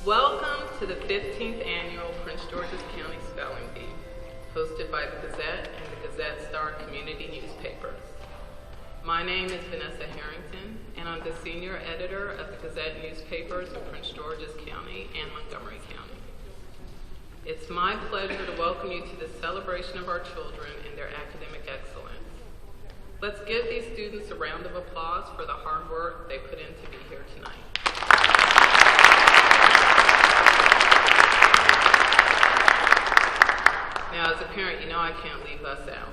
Welcome to the 15th Annual Prince George's County Spelling Bee, hosted by the Gazette and the Gazette-Star community newspapers. My name is Vanessa Harrington, and I'm the senior editor of the Gazette newspapers in Prince George's County and Montgomery County. It's my pleasure to welcome you to this celebration of our children and their academic excellence. Let's give these students a round of applause for the hard work they put in to be here tonight. Now, as a parent, you know I can't leave us out.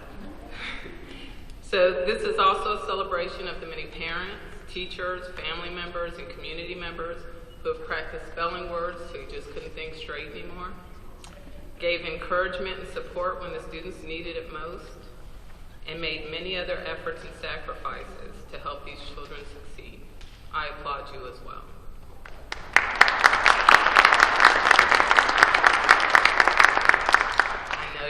So this is also a celebration of the many parents, teachers, family members, and community members who have practiced spelling words so you just couldn't think straight anymore, gave encouragement and support when the students needed it most, and made many other efforts and sacrifices to help these children succeed. I applaud you as well.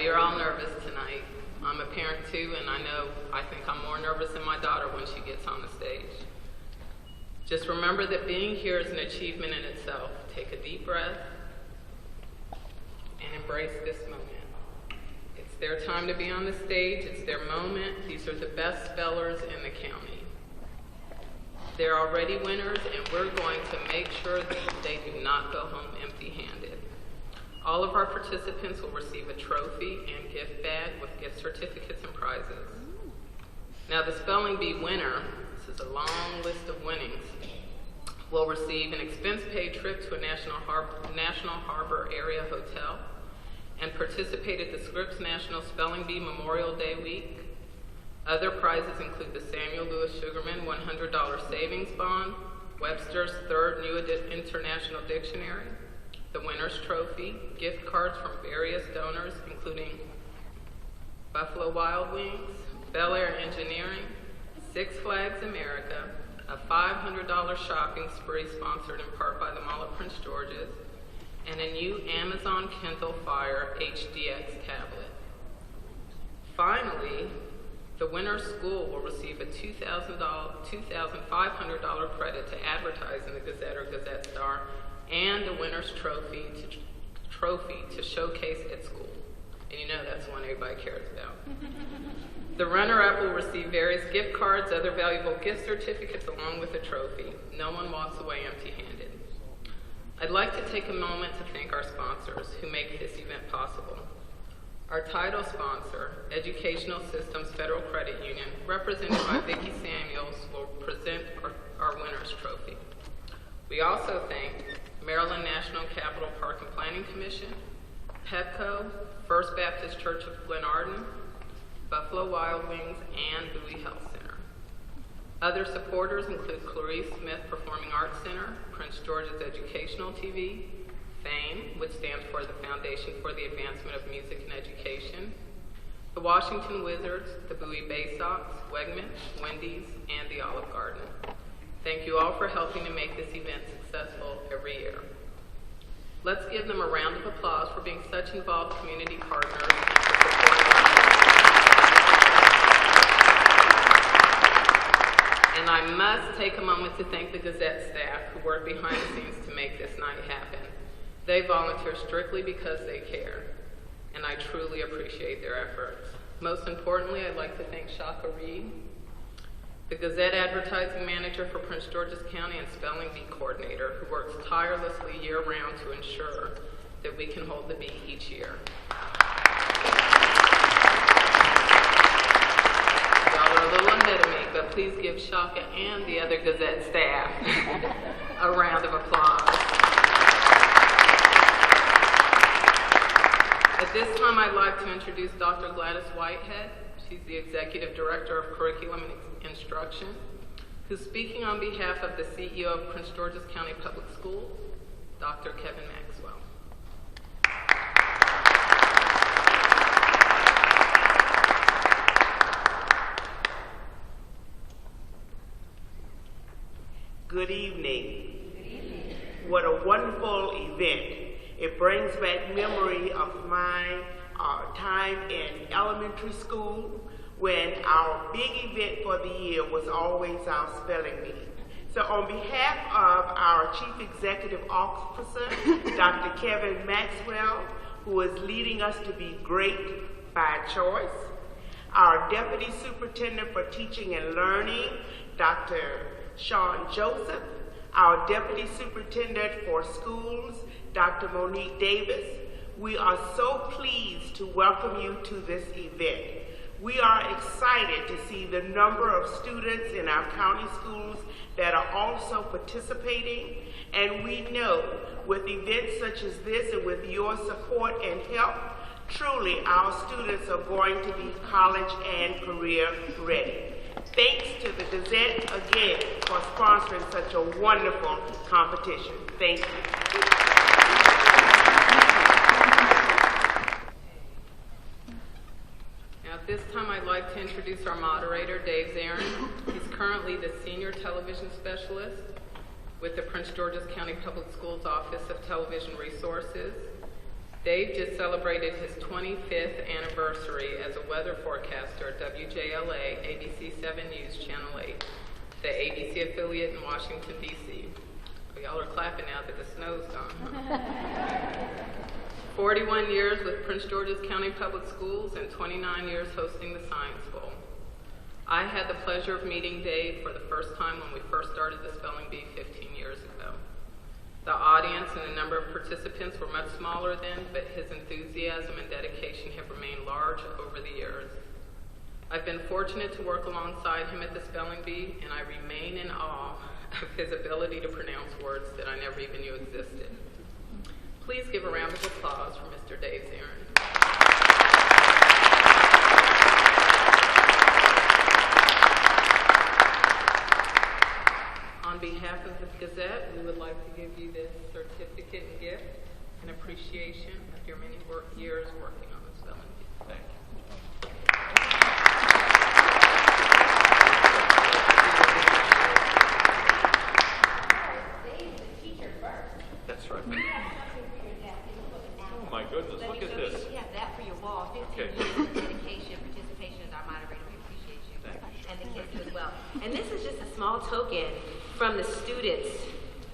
You're all nervous tonight. I'm a parent too, and I think I'm more nervous than my daughter when she gets on the stage. Just remember that being here is an achievement in itself. Take a deep breath and embrace this moment. It's their time to be on the stage. It's their moment. These are the best spellers in the county. They're already winners, and we're going to make sure that they do not go home empty-handed. All of our participants will receive a trophy and gift bag with gift certificates and prizes. Now, the Spelling Bee winner, this is a long list of winnings, will receive an expense-paid trip to a National Harbor area hotel and participate at the Scripps National Spelling Bee Memorial Day week. Other prizes include the Samuel Lewis Sugarman $100 savings bond, Webster's third New International Dictionary, the winner's trophy, gift cards from various donors, including Buffalo Wild Wings, Bel Air Engineering, Six Flags America, a $500 shopping spree sponsored in part by the Mall of Prince George's, and a new Amazon Kindle Fire HDX tablet. Finally, the winner's school will receive a $2,500 credit to advertise in the Gazette or Gazette-Star, and the winner's trophy to showcase at school. And you know that's the one everybody cares about. The runner-up will receive various gift cards, other valuable gift certificates, along with a trophy. No one walks away empty-handed. I'd like to take a moment to thank our sponsors who make this event possible. Our title sponsor, Educational Systems Federal Credit Union, represented by Vicki Samuels, will present our winner's trophy. We also thank Maryland National Capital Park and Planning Commission, PEPCO, First Baptist Church of Glenarden, Buffalo Wild Wings, and Bowie Health Center. Other supporters include Clarice Smith Performing Arts Center, Prince George's Educational TV, FAME, which stands for the Foundation for the Advancement of Music and Education, the Washington Wizards, the Bowie Bay Sox, Wegmans, Wendy's, and the Olive Garden. Thank you all for helping to make this event successful every year. Let's give them a round of applause for being such involved community partners and for supporting us. And I must take a moment to thank the Gazette staff who work behind the scenes to make this night happen. They volunteer strictly because they care, and I truly appreciate their efforts. Most importantly, I'd like to thank Shaka Reed, the Gazette advertising manager for Prince George's County and Spelling Bee coordinator, who works tirelessly year-round to ensure that we can hold the bee each year. Y'all are a little ahead of me, but please give Shaka and the other Gazette staff a round of applause. At this time, I'd like to introduce Dr. Gladys Whitehead. She's the Executive Director of Curriculum and Instruction, who's speaking on behalf of the CEO of Prince George's County Public Schools, Dr. Kevin Maxwell. Good evening. What a wonderful event. It brings back memory of my time in elementary school when our big event for the year was always our spelling bee. So on behalf of our Chief Executive Officer, Dr. Kevin Maxwell, who is leading us to be great by choice, our Deputy Superintendent for Teaching and Learning, Dr. Sean Joseph, our Deputy Superintendent for Schools, Dr. Monique Davis, we are so pleased to welcome you to this event. We are excited to see the number of students in our county schools that are also participating, and we know with events such as this and with your support and help, truly our students are going to be college and career ready. Thanks to the Gazette again for sponsoring such a wonderful competition. Thank you. Now at this time I'd like to introduce our moderator, Dave Zarin. He's currently the Senior Television Specialist with the Prince George's County Public Schools Office of Television Resources. Dave just celebrated his 25th anniversary as a weather forecaster at WJLA, ABC 7 News, Channel 8, the ABC affiliate in Washington, D.C. Well, y'all are clapping now that the snow's gone. 41 years with Prince George's County Public Schools and 29 years hosting the Science Bowl. I had the pleasure of meeting Dave for the first time when we first started the Spelling Bee 15 years ago. The audience and the number of participants were much smaller then, but his enthusiasm and dedication have remained large over the years. I've been fortunate to work alongside him at the Spelling Bee, and I remain in awe of his ability to pronounce words that I never even knew existed. Please give a round of applause for Mr. Dave Zarin. On behalf of the Gazette, we would like to give you this certificate and gift in appreciation of your many years working on the Spelling Bee. Thank you. Dave's the teacher first. That's right. Oh my goodness, look at this. We have that for your wall. 15 Okay. years of dedication, participation as our moderator. We appreciate you. Thank you. And the kids as well. And this is just a small token from the students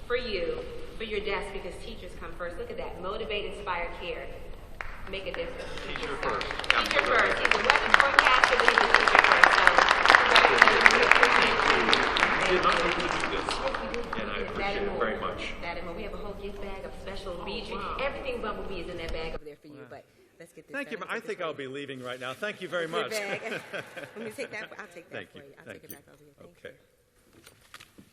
for you, for your desk, because teachers come first. Look at that. Motivate, inspire, care. Make a difference. Teacher first. Teacher first. He's a weather forecaster, but he's a teacher first. So, congratulations. We appreciate you. I did not know you do this, and I That appreciate and it more. very much. That and more. We have a whole gift bag of special Bee Tree. wow. Everything Bumblebee is in that bag over there for you. But let's get this. Thank you. done. I think I'll be leaving right now. Thank you very Your much. bag. Let me take that. I'll take that Thank for you. you. I'll Thank take you. it back over here. Thank Okay. you.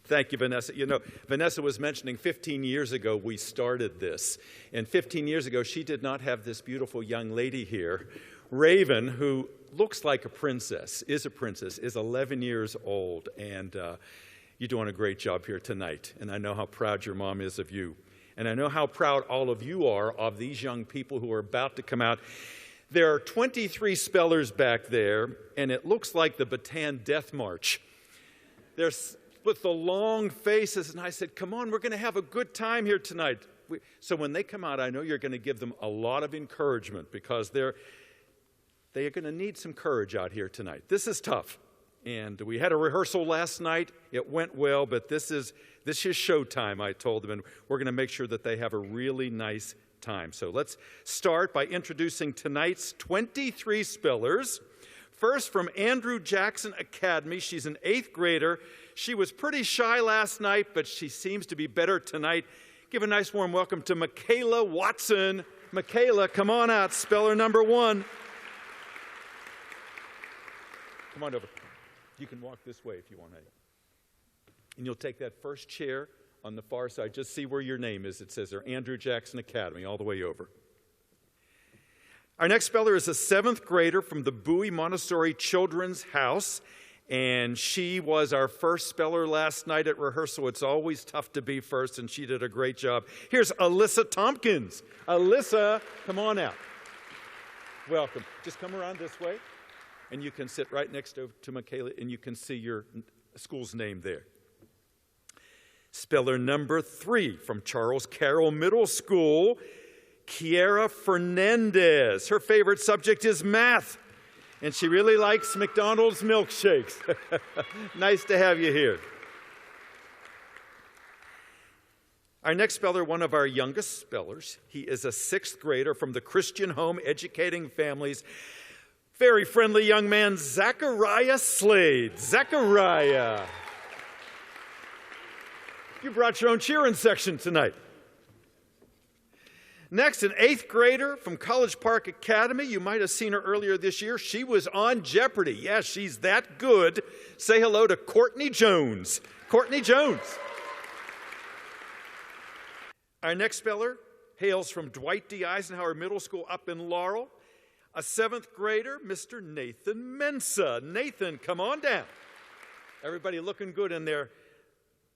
Thank you, Vanessa. You know, Vanessa was mentioning 15 years ago we started this. And 15 years ago, she did not have this beautiful young lady here, Raven, who looks like a princess, is 11 years old. And you're doing a great job here tonight. And I know how proud your mom is of you. And I know how proud all of you are of these young people who are about to come out. There are 23 spellers back there, and it looks like the Bataan Death March. There's with the long faces, and I said, come on, we're going to have a good time here tonight. So when they come out, I know you're going to give them a lot of encouragement because they are going to need some courage out here tonight. This is tough. And we had a rehearsal last night. It went well, but this is showtime, I told them, and we're going to make sure that they have a really nice time. So let's start by introducing tonight's 23 spellers. First, from Andrew Jackson Academy. She's an 8th grader. She was pretty shy last night, but she seems to be better tonight. Give a nice warm welcome to Michaela Watson. Michaela, come on out, speller number 1. Come on over. You can walk this way if you want, honey. And you'll take that first chair on the far side. Just see where your name is. It says there, Andrew Jackson Academy, all the way over. Our next speller is a 7th grader from the Bowie Montessori Children's House, and she was our first speller last night at rehearsal. It's always tough to be first, and she did a great job. Here's Alyssa Tompkins. Alyssa, come on out. Welcome. Just come around this way, and you can sit right next to Michaela, and you can see your school's name there. Speller number 3 from Charles Carroll Middle School, Kiera Fernandez. Her favorite subject is math, and she really likes McDonald's milkshakes. Nice to have you here. Our next speller, one of our youngest spellers. He is a 6th grader from the Christian Home Educating Families. Very friendly young man, Zachariah Slade. Zachariah. You brought your own cheering section tonight. Next, an 8th grader from College Park Academy. You might have seen her earlier this year. She was on Jeopardy. Yes, she's that good. Say hello to Courtney Jones. Courtney Jones. Our next speller hails from Dwight D. Eisenhower Middle School up in Laurel. A 7th grader, Mr. Nathan Mensa. Nathan, come on down. Everybody looking good in their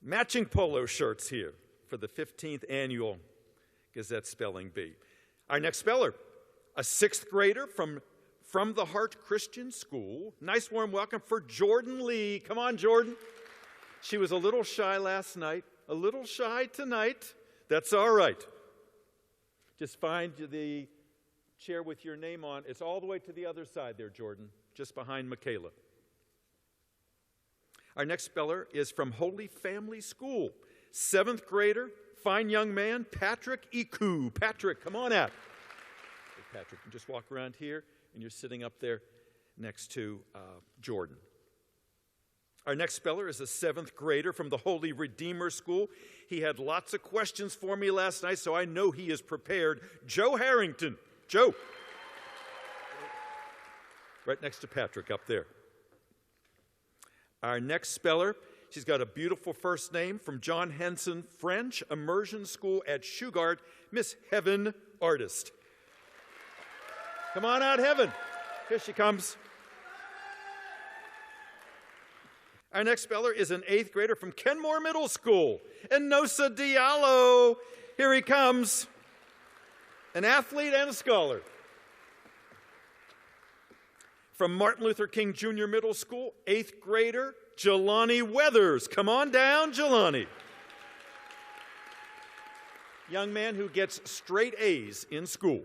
matching polo shirts here for the 15th annual Gazette Spelling Bee. Our next speller, a 6th grader from the Heart Christian School. Nice warm welcome for Jordan Lee. Come on, Jordan. She was a little shy last night, a little shy tonight. That's all right. Just find the chair with your name on. It's all the way to the other side there, Jordan, just behind Michaela. Our next speller is from Holy Family School. 7th grader, fine young man, Patrick Iku. Patrick, come on out. Hey, Patrick, you just walk around here, and you're sitting up there next to Jordan. Our next speller is a 7th grader from the Holy Redeemer School. He had lots of questions for me last night, so I know he is prepared. Joe Harrington. Joe. Right next to Patrick up there. Our next speller, she's got a beautiful first name from John Henson French Immersion School at Shugart, Miss Heaven Artist. Come on out, Heaven. Here she comes. Our next speller is an 8th grader from Kenmore Middle School, Enosa Diallo. Here he comes, an athlete and a scholar. From Martin Luther King Jr. Middle School, 8th grader, Jelani Weathers. Come on down, Jelani. Young man who gets straight A's in school.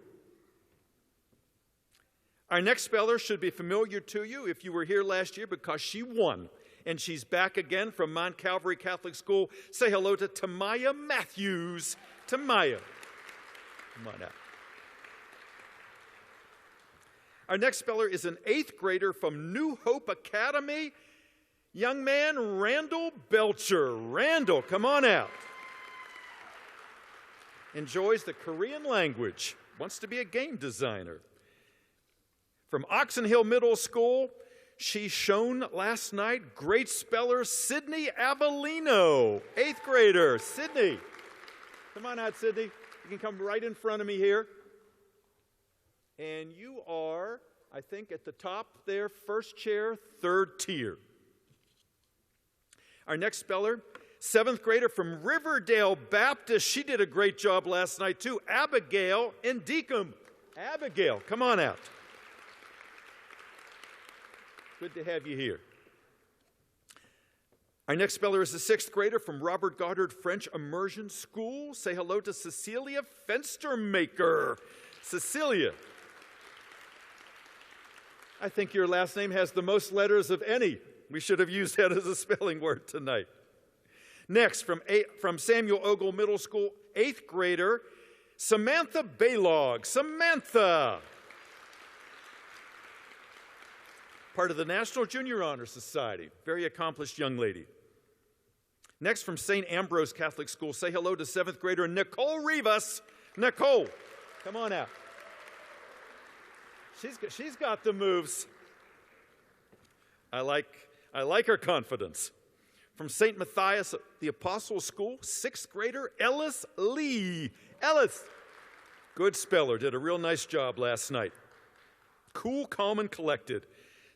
Our next speller should be familiar to you if you were here last year because she won. And she's back again from Mount Calvary Catholic School. Say hello to Tamaya Matthews. Tamaya. Come on out. Our next speller is an 8th grader from New Hope Academy. Young man, Randall Belcher. Randall, come on out. Enjoys the Korean language. Wants to be a game designer. From Oxon Hill Middle School, she shone last night. Great speller, Sydney Avellino. 8th grader, Sydney. Come on out, Sydney. You can come right in front of me here. And you are, I think, at the top there, first chair, 3rd tier. Our next speller, 7th grader from Riverdale Baptist. She did a great job last night, too. Abigail Deacom. Abigail, come on out. Good to have you here. Our next speller is a 6th grader from Robert Goddard French Immersion School. Say hello to Cecilia Fenstermaker. Cecilia. I think your last name has the most letters of any. We should have used that as a spelling word tonight. Next, from Samuel Ogle Middle School, 8th grader, Samantha Baylog. Samantha. Part of the National Junior Honor Society. Very accomplished young lady. Next, from St. Ambrose Catholic School, say hello to 7th grader Nicole Rivas. Nicole, come on out. She's got the moves. I like I like her confidence. From St. Matthias the Apostle School, 6th grader Ellis Lee. Ellis, good speller, did a real nice job last night. Cool, calm, and collected.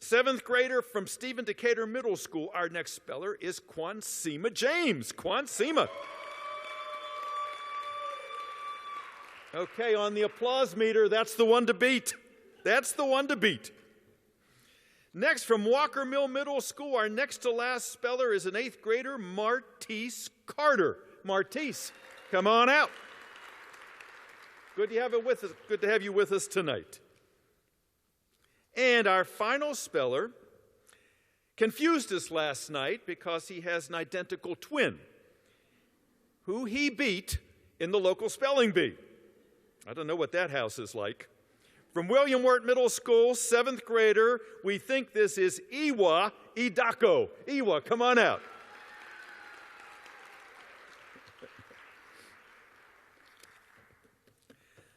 7th grader from Stephen Decatur Middle School, our next speller is Quansima James. Quansima. Okay, on the applause meter, that's the one to beat. That's the one to beat. Next, from Walker Mill Middle School, our next to last speller is an 8th grader, Martise Carter. Martise, come on out. Good to have you with us tonight. And our final speller confused us last night because he has an identical twin who he beat in the local spelling bee. I don't know what that house is like. From William Wirt Middle School, 7th grader, we think this is Iwa Idako. Iwa, come on out.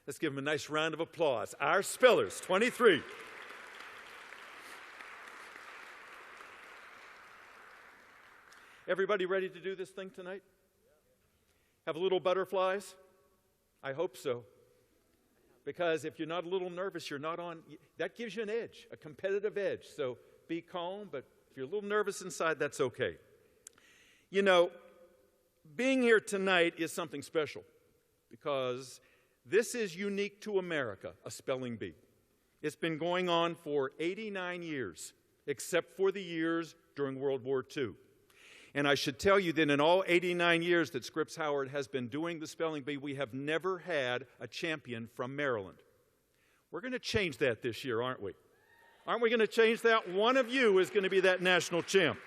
Let's give him a nice round of applause. Our spellers, 23. Everybody ready to do this thing tonight? Have little butterflies? I hope so. Because if you're not a little nervous, you're not on, that gives you an edge, a competitive edge. So be calm, but if you're a little nervous inside, that's okay. You know, being here tonight is something special because this is unique to America, a spelling bee. It's been going on for 89 years, except for the years during World War II. And I should tell you that in all 89 years that Scripps Howard has been doing the spelling bee, we have never had a champion from Maryland. We're going to change that this year, aren't we? Aren't we going to change that? One of you is going to be that national champ.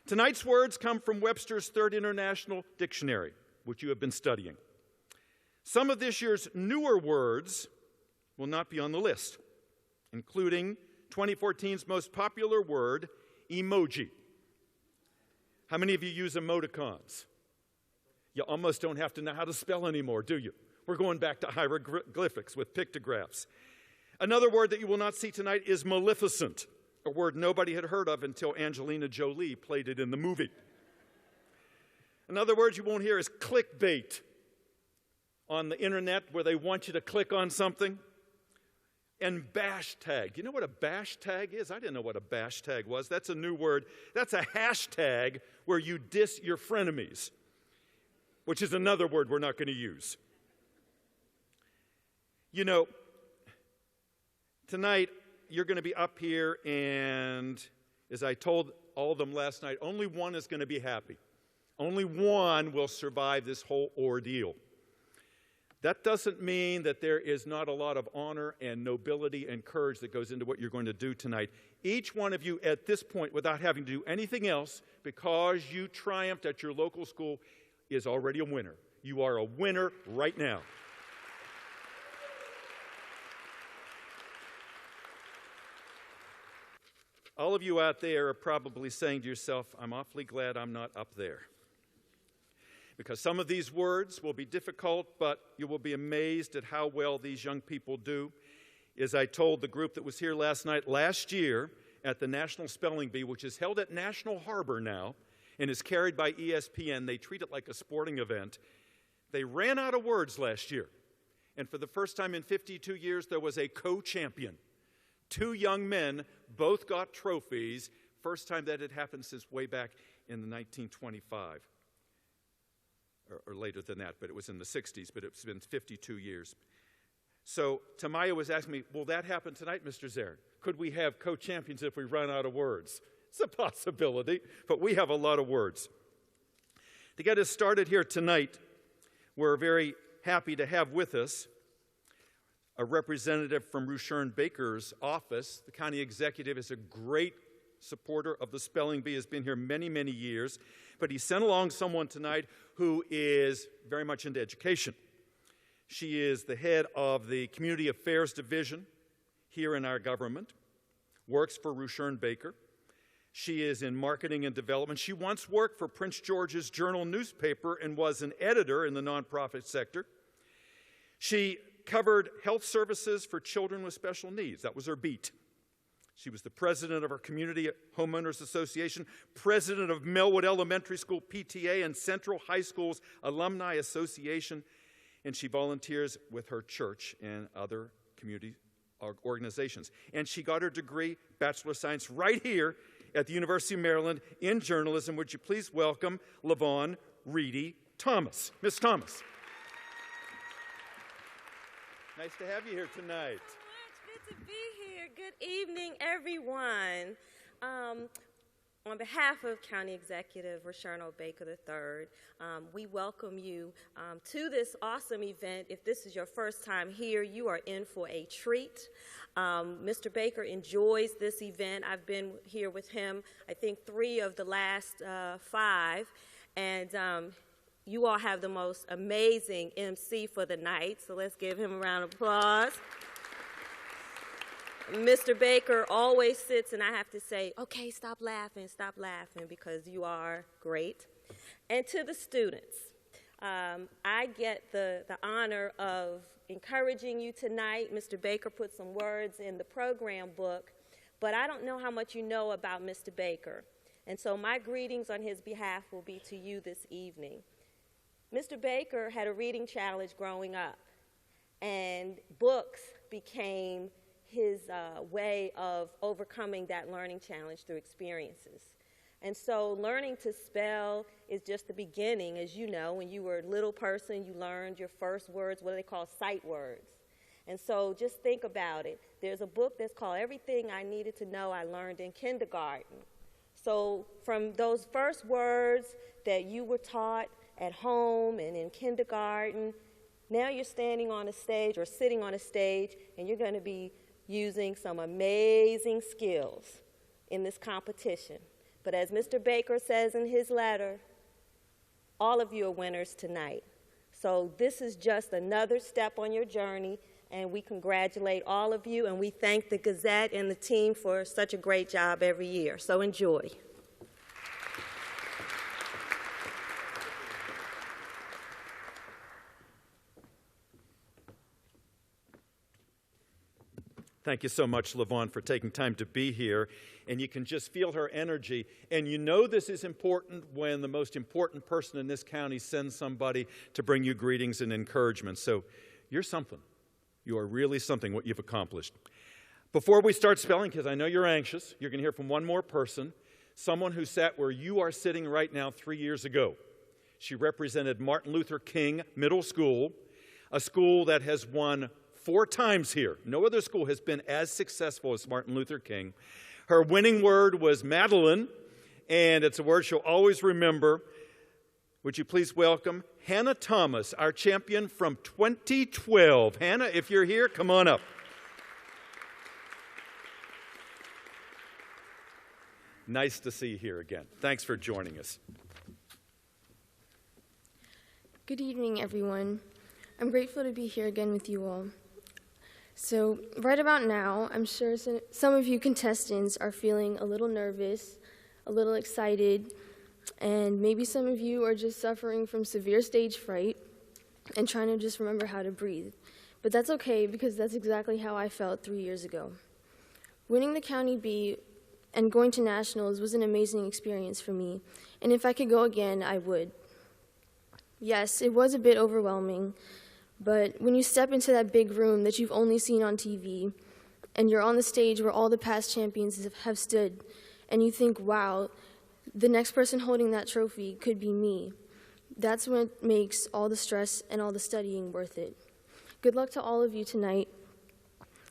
Tonight's words come from Webster's Third International Dictionary, which you have been studying. Some of this year's newer words will not be on the list, including 2014's most popular word, emoji. How many of you use emoticons? You almost don't have to know how to spell anymore, do you? We're going back to hieroglyphics with pictographs. Another word that you will not see tonight is maleficent, a word nobody had heard of until Angelina Jolie played it in the movie. Another word you won't hear is clickbait on the internet where they want you to click on something. And bash tag. You know what a bash tag is? I didn't know what a bash tag was. That's a new word. That's a hashtag where you diss your frenemies, which is another word we're not going to use. You know, tonight you're going to be up here, and as I told all of them last night, only one is going to be happy. Only one will survive this whole ordeal. That doesn't mean that there is not a lot of honor and nobility and courage that goes into what you're going to do tonight. Each one of you at this point, without having to do anything else, because you triumphed at your local school, is already a winner. You are a winner right now. All of you out there are probably saying to yourself, I'm awfully glad I'm not up there. Because some of these words will be difficult, but you will be amazed at how well these young people do. As I told the group that was here last night, last year at the National Spelling Bee, which is held at National Harbor now and is carried by ESPN, they treat it like a sporting event. They ran out of words last year. And for the first time in 52 years, there was a co-champion. 2 young men both got trophies. First time that had happened since way back in the 1925. Or later than that, but it was in the 60s, but it's been 52 years. So Tamaya was asking me, will that happen tonight, Mr. Zarin? Could we have co-champions if we run out of words? It's a possibility, but we have a lot of words. To get us started here tonight, we're very happy to have with us a representative from Rushern Baker's office. The county executive is a great supporter of the spelling bee, has been here many, many years. But he sent along someone tonight who is very much into education. She is the head of the Community Affairs Division here in our government, works for Rushern Baker. She is in marketing and development. She once worked for Prince George's Journal newspaper and was an editor in the nonprofit sector. She covered health services for children with special needs. That was her beat. She was the president of our Community Homeowners Association, president of Melwood Elementary School PTA and Central High School's Alumni Association, and she volunteers with her church and other community organizations. And she got her degree, Bachelor of Science, right here at the University of Maryland in journalism. Would you please welcome LaVon Reedy Thomas. Miss Thomas. Nice to have you here tonight. Good to be here. Good evening, everyone. On behalf of County Executive Roshern Baker III, we welcome you to this awesome event. If this is your first time here, you are in for a treat. Mr. Baker enjoys this event. I've been here with him, I think, 3 of the last 5, and you all have the most amazing MC for the night, so let's give him a round of applause. Mr. Baker always sits, and I have to say, okay, stop laughing, because you are great. And to the students, I get the honor of encouraging you tonight. Mr. Baker put some words in the program book, but I don't know how much you know about Mr. Baker. And so my greetings on his behalf will be to you this evening. Mr. Baker had a reading challenge growing up, and books became his way of overcoming that learning challenge through experiences. And so learning to spell is just the beginning. As you know, when you were a little person, you learned your first words, what do they call sight words. And so just think about it. There's a book that's called Everything I Needed to Know I Learned in Kindergarten. So from those first words that you were taught at home and in kindergarten, now you're standing on a stage or sitting on a stage, and you're going to be using some amazing skills in this competition. But as Mr. Baker says in his letter, all of you are winners tonight. So this is just another step on your journey, and we congratulate all of you, and we thank the Gazette and the team for such a great job every year. So enjoy. Thank you so much, LaVon, for taking time to be here. And you can just feel her energy. And you know this is important when the most important person in this county sends somebody to bring you greetings and encouragement. So you're something. You are really something, what you've accomplished. Before we start spelling, because I know you're anxious, you're going to hear from one more person, someone who sat where you are sitting right now 3 years ago. She represented Martin Luther King Middle School, a school that has won 4 times here. No other school has been as successful as Martin Luther King. Her winning word was Madeline, and it's a word she'll always remember. Would you please welcome Hannah Thomas, our champion from 2012. Hannah, if you're here, come on up. Nice to see you here again. Thanks for joining us. Good evening, everyone. I'm grateful to be here again with you all. So right about now, I'm sure some of you contestants are feeling a little nervous, a little excited, and maybe some of you are just suffering from severe stage fright and trying to just remember how to breathe. But that's okay, because that's exactly how I felt 3 years ago. Winning the County B and going to nationals was an amazing experience for me, and if I could go again, I would. Yes, it was a bit overwhelming, but when you step into that big room that you've only seen on TV, and you're on the stage where all the past champions have stood, and you think, wow, the next person holding that trophy could be me, that's what makes all the stress and all the studying worth it. Good luck to all of you tonight.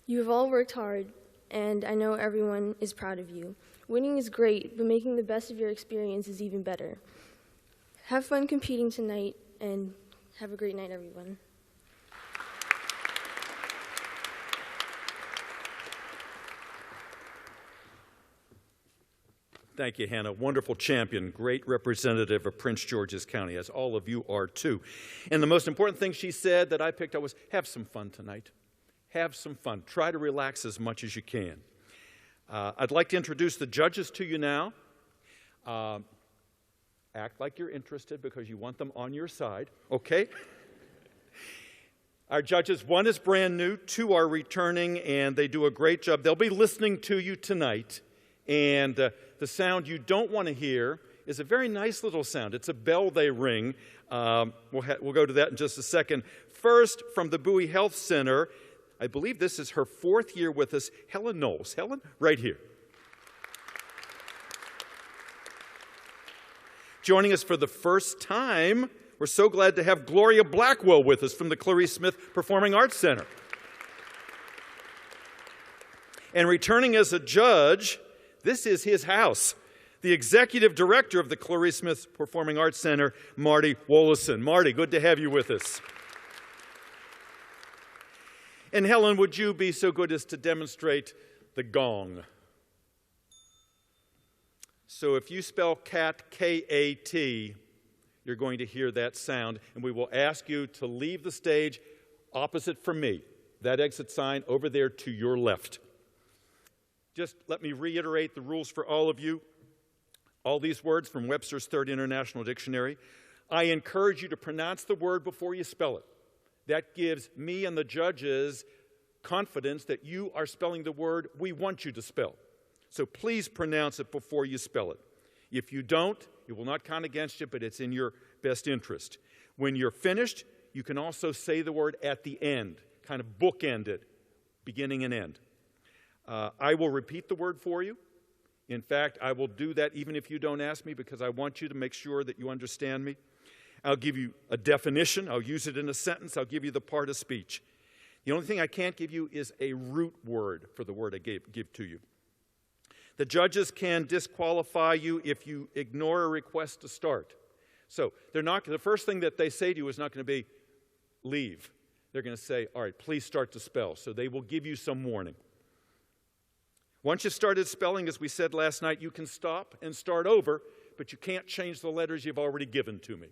You have all worked hard, and I know everyone is proud of you. Winning is great, but making the best of your experience is even better. Have fun competing tonight, and have a great night, everyone. Thank you, Hannah. Wonderful champion, great representative of Prince George's County, as all of you are too. And the most important thing she said that I picked up was, have some fun tonight. Have some fun. Try to relax as much as you can. I'd like to introduce the judges to you now. Act like you're interested because you want them on your side, okay? Our judges, one is brand new, two are returning, and they do a great job. They'll be listening to you tonight, and the sound you don't want to hear is a very nice little sound. It's a bell they ring. We'll go to that in just a second. First, from the Bowie Health Center, I believe this is her 4th year with us, Helen Knowles. Helen, right here. Joining us for the first time, we're so glad to have Gloria Blackwell with us from the Clarice Smith Performing Arts Center. And returning as a judge, this is his house, the executive director of the Clarice Smith Performing Arts Center, Marty Wolleson. Marty, good to have you with us. And Helen, would you be so good as to demonstrate the gong? So if you spell cat, K-A-T, you're going to hear that sound, and we will ask you to leave the stage opposite from me, that exit sign over there to your left. Just let me reiterate the rules for all of you. All these words from Webster's Third International Dictionary. I encourage you to pronounce the word before you spell it. That gives me and the judges confidence that you are spelling the word we want you to spell. So please pronounce it before you spell it. If you don't, it will not count against you, but it's in your best interest. When you're finished, you can also say the word at the end, kind of bookend it, beginning and end. I will repeat the word for you. In fact, I will do that even if you don't ask me, because I want you to make sure that you understand me. I'll give you a definition. I'll use it in a sentence. I'll give you the part of speech. The only thing I can't give you is a root word for the word I give to you. The judges can disqualify you if you ignore a request to start. So the first thing that they say to you is not going to be, leave. They're going to say, all right, please start to spell. So they will give you some warning. Once you've started spelling, as we said last night, you can stop and start over, but you can't change the letters you've already given to me.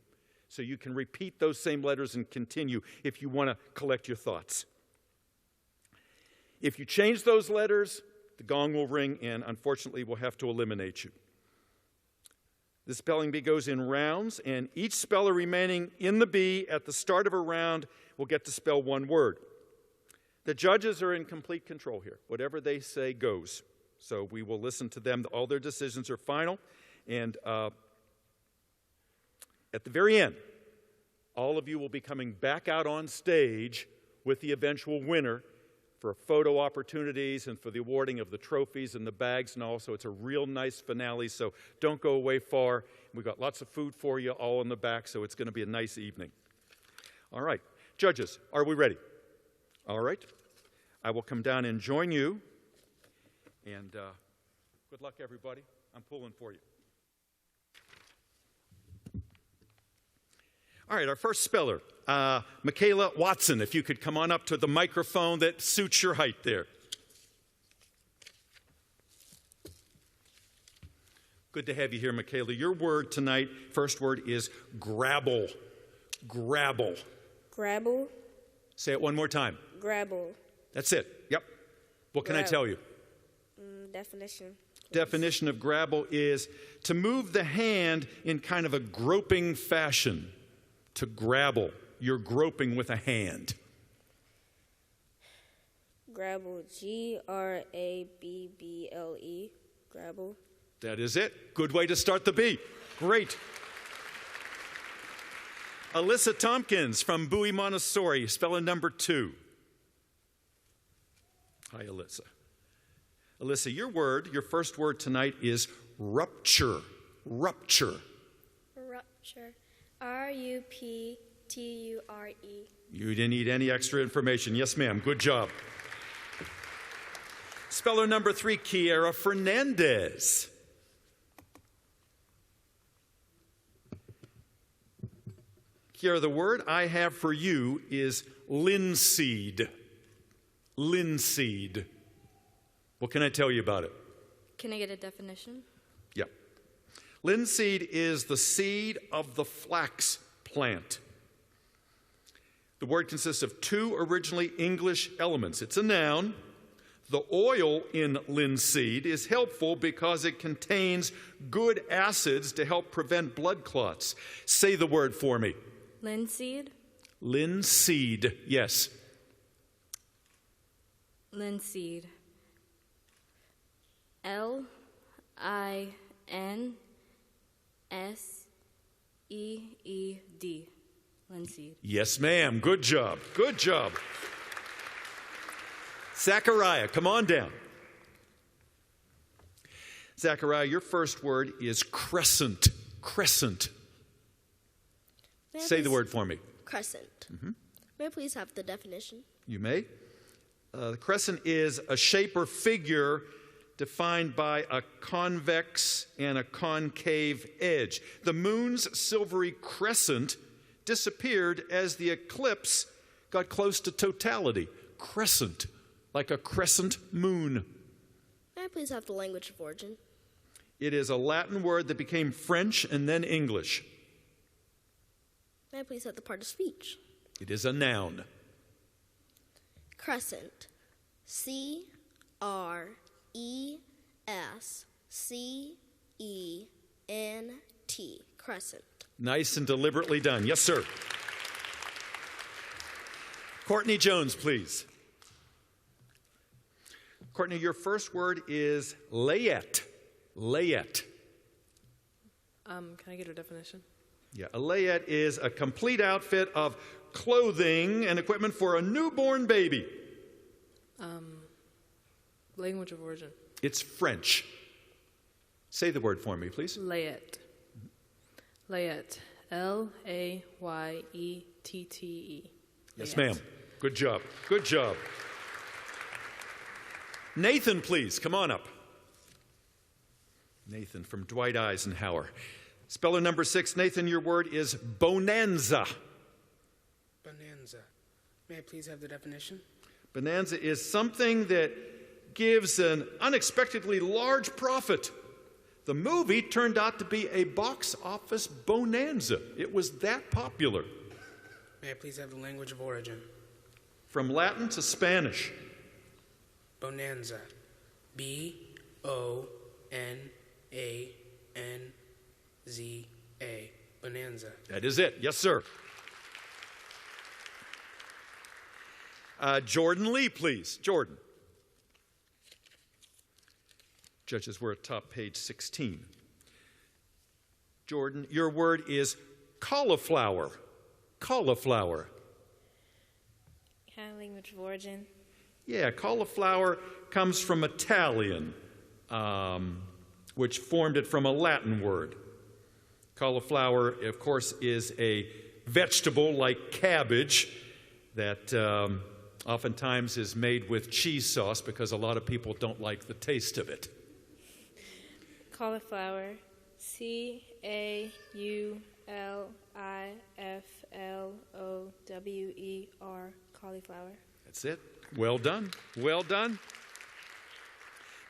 So you can repeat those same letters and continue if you want to collect your thoughts. If you change those letters, the gong will ring, and unfortunately, we'll have to eliminate you. The spelling bee goes in rounds, and each speller remaining in the bee at the start of a round will get to spell one word. The judges are in complete control here. Whatever they say goes. So we will listen to them. All their decisions are final. And at the very end, all of you will be coming back out on stage with the eventual winner for photo opportunities and for the awarding of the trophies and the bags and all. So it's a real nice finale, so don't go away far. We've got lots of food for you all in the back, so it's going to be a nice evening. All right. Judges, are we ready? All right. I will come down and join you. And good luck, everybody. I'm pulling for you. All right, our first speller, Michaela Watson, if you could come on up to the microphone that suits your height there. Good to have you here, Michaela. Your word tonight, first word is grabble. Grabble. Grabble. Say it one more time. Grabble. That's it. Yep. What can I tell you? Definition. Please. Definition of grabble is to move the hand in kind of a groping fashion. To grabble. You're groping with a hand. Grabble. G-R-A-B-B-L-E. Grabble. That is it. Good way to start the B. Great. Alyssa Tompkins from Bowie Montessori, spelling number 2. Hi, Alyssa. Alyssa, your first word tonight is rupture. Rupture. Rupture. R-U-P-T-U-R-E. You didn't need any extra information. Yes, ma'am. Good job. Speller number 3, Kiara Fernandez. Kiara, the word I have for you is linseed. Linseed. What can I tell you about it? Can I get a definition? Yep. Linseed is the seed of the flax plant. The word consists of 2 originally English elements. It's a noun. The oil in linseed is helpful because it contains good acids to help prevent blood clots. Say the word for me. Linseed. Linseed. Yes. Linseed. L-I-N-S-E-E-D. Linseed. Yes, ma'am. Good job. Good job. Zachariah, come on down. Zachariah, your first word is crescent. Crescent. Say the word for me. Crescent. May I please have the definition? You may. The crescent is a shape or figure defined by a convex and a concave edge. The moon's silvery crescent disappeared as the eclipse got close to totality. Crescent, like a crescent moon. May I please have the language of origin? It is a Latin word that became French and then English. May I please have the part of speech? It is a noun. Crescent. C-R-E-S-C-E-N-T. Crescent. Nice and deliberately done. Yes, sir. Courtney Jones, please. Courtney, your first word is layette. Layette. Can I get a definition? Yeah, a layette is a complete outfit of clothing and equipment for a newborn baby. Language of origin. It's French. Say the word for me, please. Layette. Layette. L-A-Y-E-T-T-E. Yes, ma'am. Good job. Good job. Nathan, please, come on up. Nathan from Dwight Eisenhower. Speller number 6, Nathan, your word is bonanza. Bonanza. May I please have the definition? Bonanza is something that gives an unexpectedly large profit. The movie turned out to be a box office bonanza. It was that popular. May I please have the language of origin? From Latin to Spanish. Bonanza. B-O-N-A-N-Z-A. Bonanza. That is it. Yes, sir. Jordan Lee, please. Jordan. Judges, we're at top page 16. Jordan, your word is cauliflower. Cauliflower. Kind of language of origin. Yeah, cauliflower comes from Italian, which formed it from a Latin word. Cauliflower, of course, is a vegetable like cabbage that oftentimes is made with cheese sauce because a lot of people don't like the taste of it. Cauliflower. C-A-U-L-I-F-L-O-W-E-R. Cauliflower. That's it. Well done. Well done.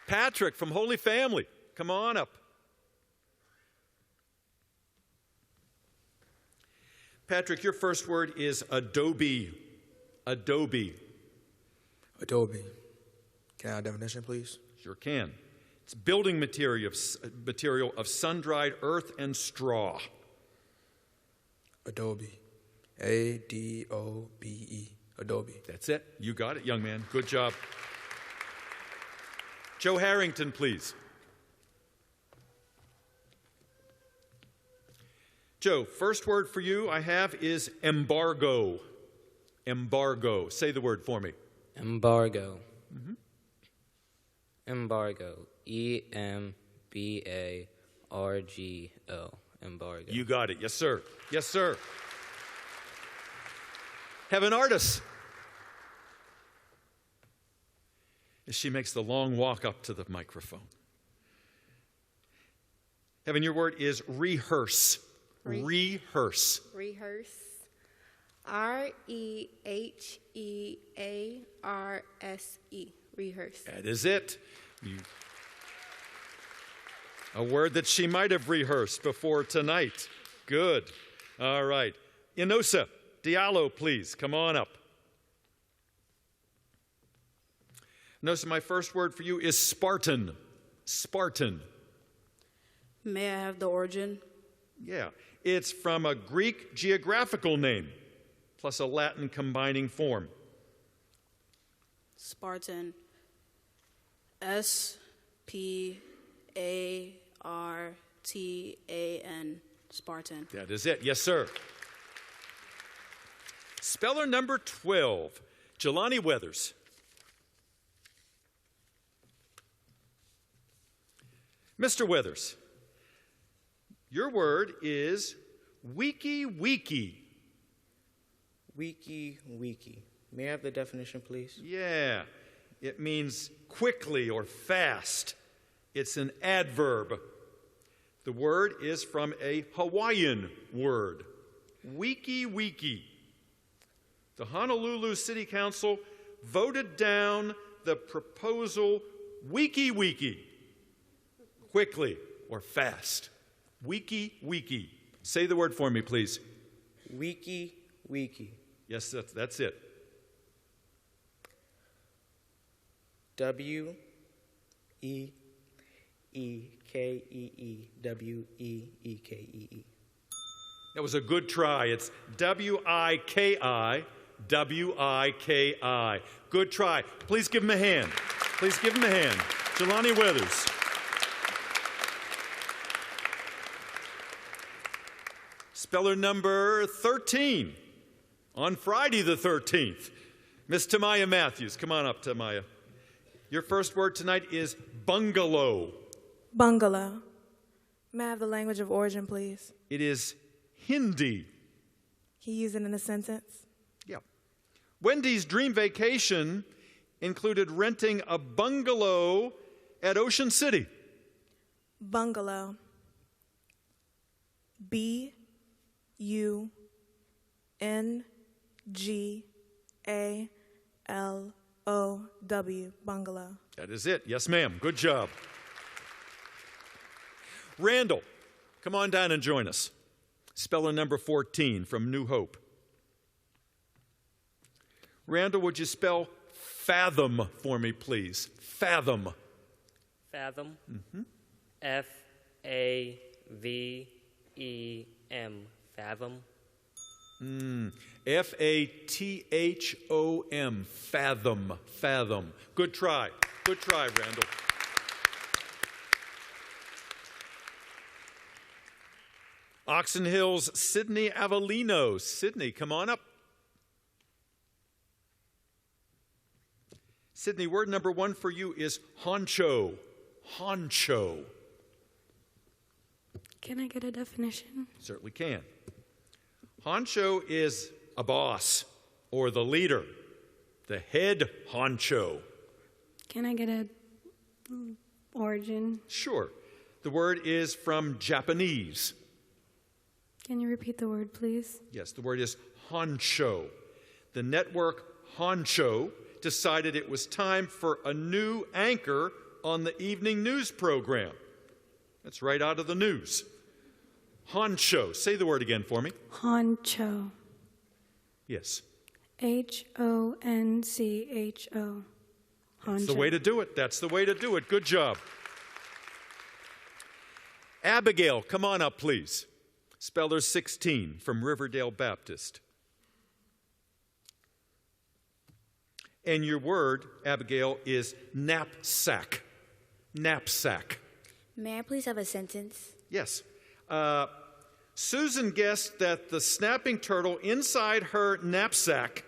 Patrick from Holy Family, come on up. Patrick, your first word is adobe. Adobe. Adobe. Can I have a definition, please? Sure can. It's building material of sun-dried earth and straw. Adobe. A-D-O-B-E. Adobe. That's it. You got it, young man. Good job. Joe Harrington, please. Joe, first word for you I have is embargo. Embargo. Say the word for me. Embargo. Embargo. E-M-B-A-R-G-O. Embargo. You got it. Yes, sir. Yes, sir. Have an artist. As she makes the long walk up to the microphone. Heaven, your word is rehearse. Rehearse. Rehearse. R-E-H-E-A-R-S-E. Rehearse. That is it. A word that she might have rehearsed before tonight. Good. All right. Inosa Diallo, please, come on up. Inosa, my first word for you is Spartan. Spartan. May I have the origin? Yeah. It's from a Greek geographical name. plus a Latin combining form. Spartan. S-P-A-R-T-A-N. Spartan. That is it. Yes, sir. Speller number 12, Jelani Weathers. Mr. Weathers, your word is wiki-wiki. Wiki-wiki. May I have the definition, please? Yeah, it means quickly or fast. It's an adverb. The word is from a Hawaiian word, wiki-wiki. The Honolulu City Council voted down the proposal wiki-wiki, quickly or fast. Wiki-wiki. Say the word for me, please. Wiki-wiki. Yes, that's it. W-E-E-K-E-E-W-E-E-K-E-E. That was a good try. It's W-I-K-I-W-I-K-I. Good try. Please give him a hand. Please give him a hand. Jelani Weathers. Speller number 13. On Friday the 13th. Miss Tamaya Matthews. Come on up, Tamaya. Your first word tonight is bungalow. Bungalow. May I have the language of origin, please? It is Hindi. Can you use it in a sentence? Yeah. Wendy's dream vacation included renting a bungalow at Ocean City. Bungalow. B-U-N-G-A-L-O-W. Bungalow. That is it. Yes, ma'am. Good job. Randall, come on down and join us. Speller number 14 from New Hope. Randall, would you spell fathom for me, please? Fathom. Fathom. F-A-V-E-M. Fathom. F-A-T-H-O-M. Fathom. Fathom. Good try. Good try, Randall. Oxon Hill's Sydney Avellino. Sydney, come on up. Sydney, word number 1 for you is honcho. Honcho. Can I get a definition? Certainly can. Honcho is a boss or the leader, the head honcho. Can I get a origin? Sure. The word is from Japanese. Can you repeat the word, please? Yes, the word is honcho. The network Honcho decided it was time for a new anchor on the evening news program. That's right out of the news. Honcho. Say the word again for me. Honcho. Yes. H-O-N-C-H-O. That's the way to do it. That's the way to do it. Good job. Abigail, come on up, please. Speller 16 from Riverdale Baptist. And your word, Abigail, is knapsack. Knapsack. May I please have a sentence? Yes. Susan guessed that the snapping turtle inside her knapsack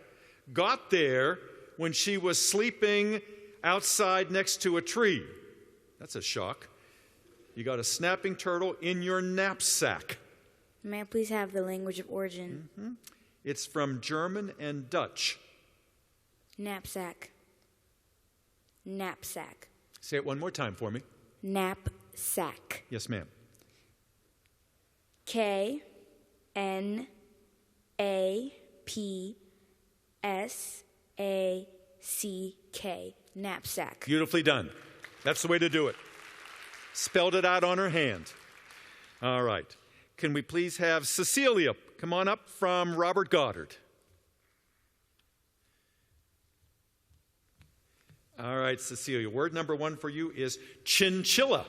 got there when she was sleeping outside next to a tree. That's a shock. You got a snapping turtle in your knapsack. May I please have the language of origin? It's from German and Dutch. Knapsack. Knapsack. Say it one more time for me. Knapsack. Yes, ma'am. K-N-A-P-S-A-C-K. Knapsack. Beautifully done. That's the way to do it. Spelled it out on her hand. All right. Can we please have Cecilia come on up from Robert Goddard? All right, Cecilia, word number 1 for you is chinchilla.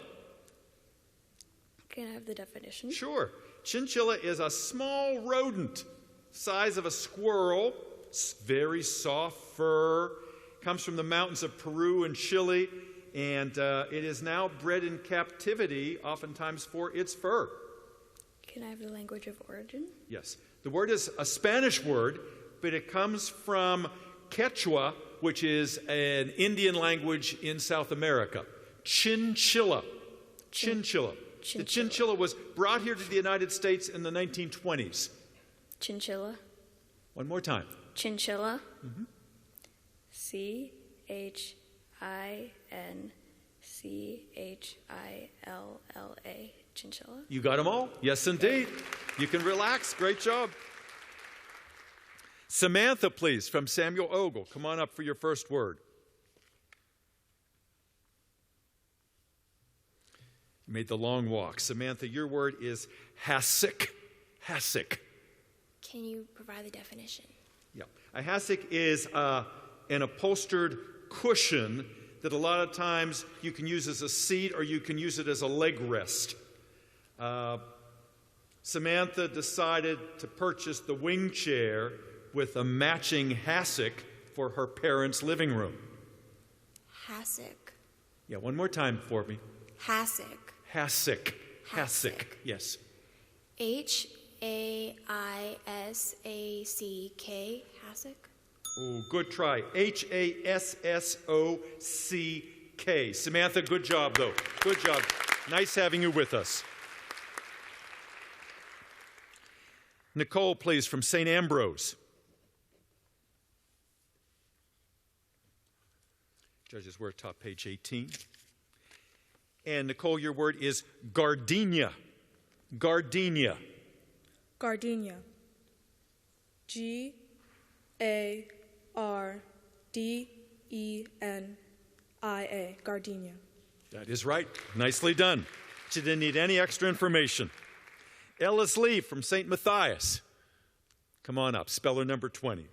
Can I have the definition? Sure. Chinchilla is a small rodent. size of a squirrel, very soft fur, comes from the mountains of Peru and Chile, and it is now bred in captivity, oftentimes for its fur. Can I have the language of origin? Yes. The word is a Spanish word, but it comes from Quechua, which is an Indian language in South America. Chinchilla. Chinchilla. The chinchilla was brought here to the United States in the 1920s. Chinchilla. One more time. Chinchilla. Mm-hmm. ChinchIlla. Chinchilla. You got them all? Yes, indeed. You can relax. Great job. Samantha, please, from Samuel Ogle. Come on up for your first word. You made the long walk. Samantha, your word is hassock. Hassock. Can you provide the definition? Yeah. A hassock is an upholstered cushion that a lot of times you can use as a seat or you can use it as a leg rest. Samantha decided to purchase the wing chair with a matching hassock for her parents' living room. Hassock. Yeah, one more time for me. Hassock. Hassock. Hassock. Yes. HAISACK. Hassock. Oh, good try. HASSOCK. Samantha, good job, though. Good job. Nice having you with us. Nicole, please, from St. Ambrose. Judges, we're top page 18. And Nicole, your word is gardenia. Gardenia. Gardenia. GARDENIA. Gardenia. That is right. Nicely done. She didn't need any extra information. Ellis Lee from St. Matthias. Come on up. Speller number 20.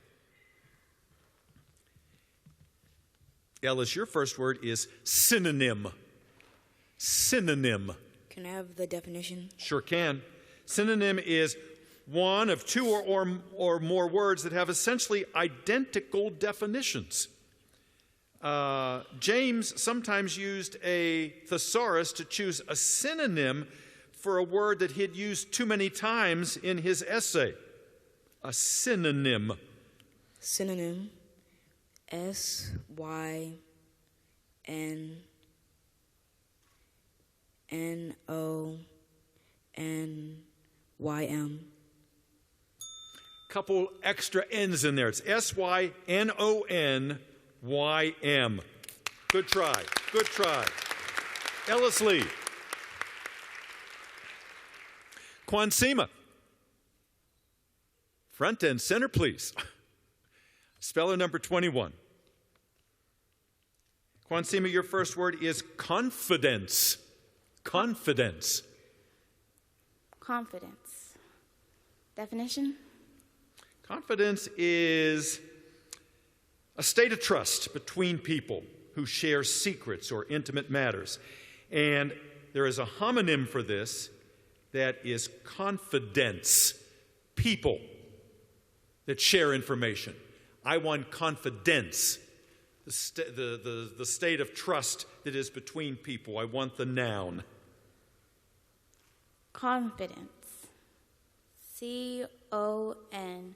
Ellis, your first word is synonym. Synonym. Can I have the definition? Sure can. Synonym is one of two or more words that have essentially identical definitions. James sometimes used a thesaurus to choose a synonym for a word that he'd used too many times in his essay. A synonym. Synonym. SYNONYM. Couple extra N's in there. It's SYNONYM. Good try. Good try. Ellis Lee. Quansima. Front and center, please. Speller number 21. Quansima, your first word is confidence. Confidence. Confidence. Definition? Confidence is a state of trust between people who share secrets or intimate matters. And there is a homonym for this that is confidence. People that share information. I want confidence, the state of trust that is between people. I want the noun. Confidence. CONFIDENCE.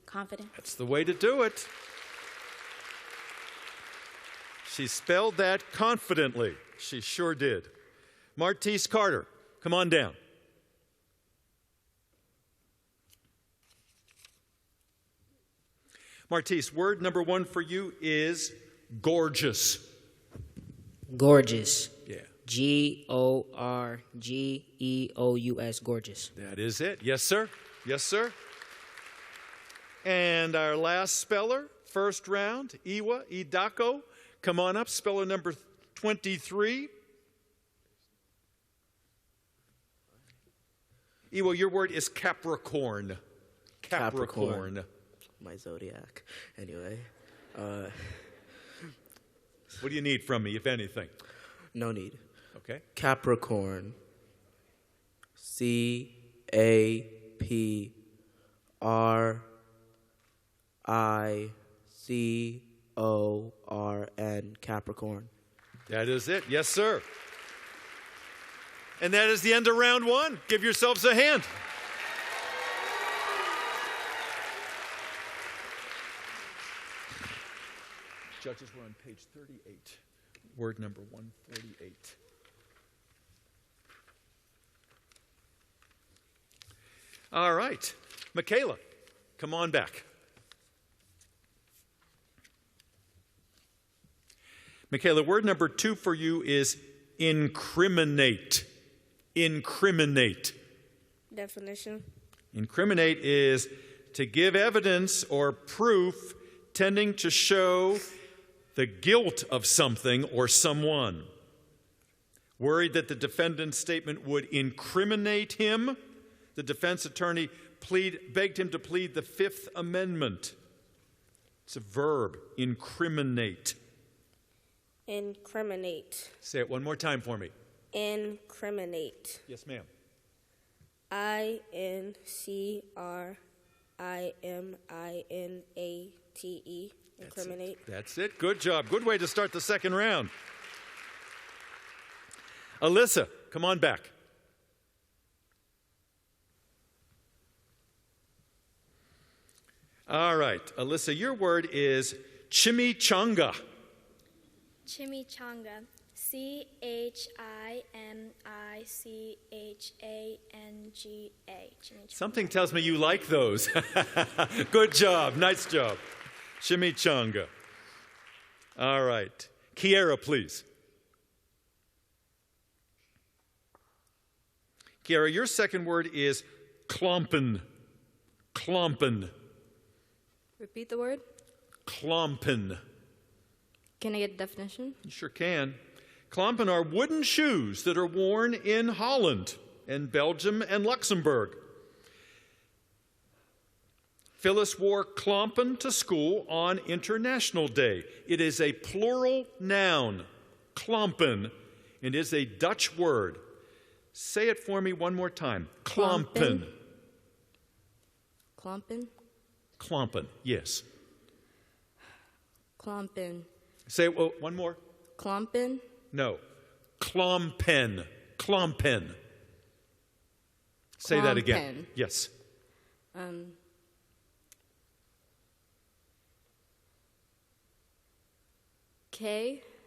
Confidence. That's the way to do it. She spelled that confidently. She sure did. Martise Carter, come on down. Martise, word number one for you is gorgeous. Gorgeous. Yeah. GORGEOUS. Gorgeous. That is it. Yes, sir. Yes, sir. And our last speller, first round, Iwa Idako. Come on up, speller number 23. Iwa, your word is Capricorn. Capricorn. My zodiac. Anyway. What do you need from me, if anything? No need. Okay. Capricorn. Capricorn, Capricorn. That is it. Yes, sir. And that is the end of round one. Give yourselves a hand. Judges, we're on page 38, word number 148. All right. Michaela, come on back. Michaela, word number 2 for you is incriminate. Incriminate. Definition. Incriminate is to give evidence or proof tending to show the guilt of something or someone. Worried that the defendant's statement would incriminate him, the defense attorney begged him to plead the Fifth Amendment. It's a verb, incriminate. Incriminate. Say it one more time for me. Incriminate. Yes, ma'am. INCRIMINATE. Incriminate. That's it. Good job. Good way to start the second round. Alyssa, come on back. All right. Alyssa, your word is chimichanga. Chimichanga. CHIMICHANGA. Something tells me you like those. Good job. Nice job. Chimichanga. All right. Kiara, please. Kiara, your second word is klompen. Klompen. Repeat the word. Klompen. Can I get a definition? You sure can. Klompen are wooden shoes that are worn in Holland and Belgium and Luxembourg. Phyllis wore klompen to school on International Day. It is a plural noun, klompen, and is a Dutch word. Say it for me one more time. Klompen. Klompen? Klompen, yes. Klompen. Say it one more. Klompen? No. Klompen. Klompen. Say that again. Yes. KLOMPEN.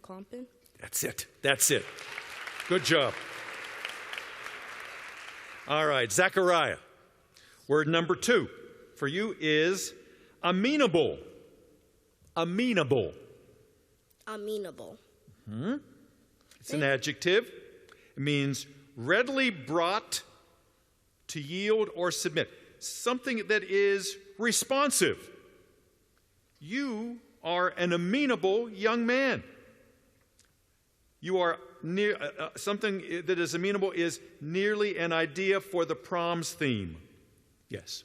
Klompen? That's it. That's it. Good job. All right, Zachariah. Word number 2 for you is amenable. Amenable. Amenable. It's an adjective. It means readily brought to yield or submit. Something that is responsive. You are an amenable young man. You are near something that is amenable is nearly an idea for the prom's theme. Yes.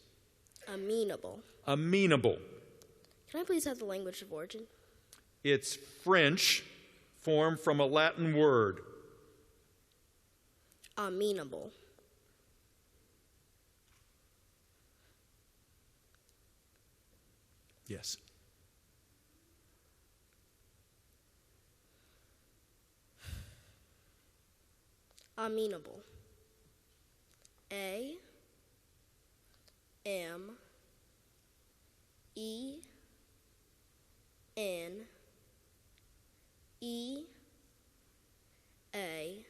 Amenable. Amenable. Can I please have the language of origin? It's French, formed from a Latin word. Amenable. Yes. Amenable. A M E N E A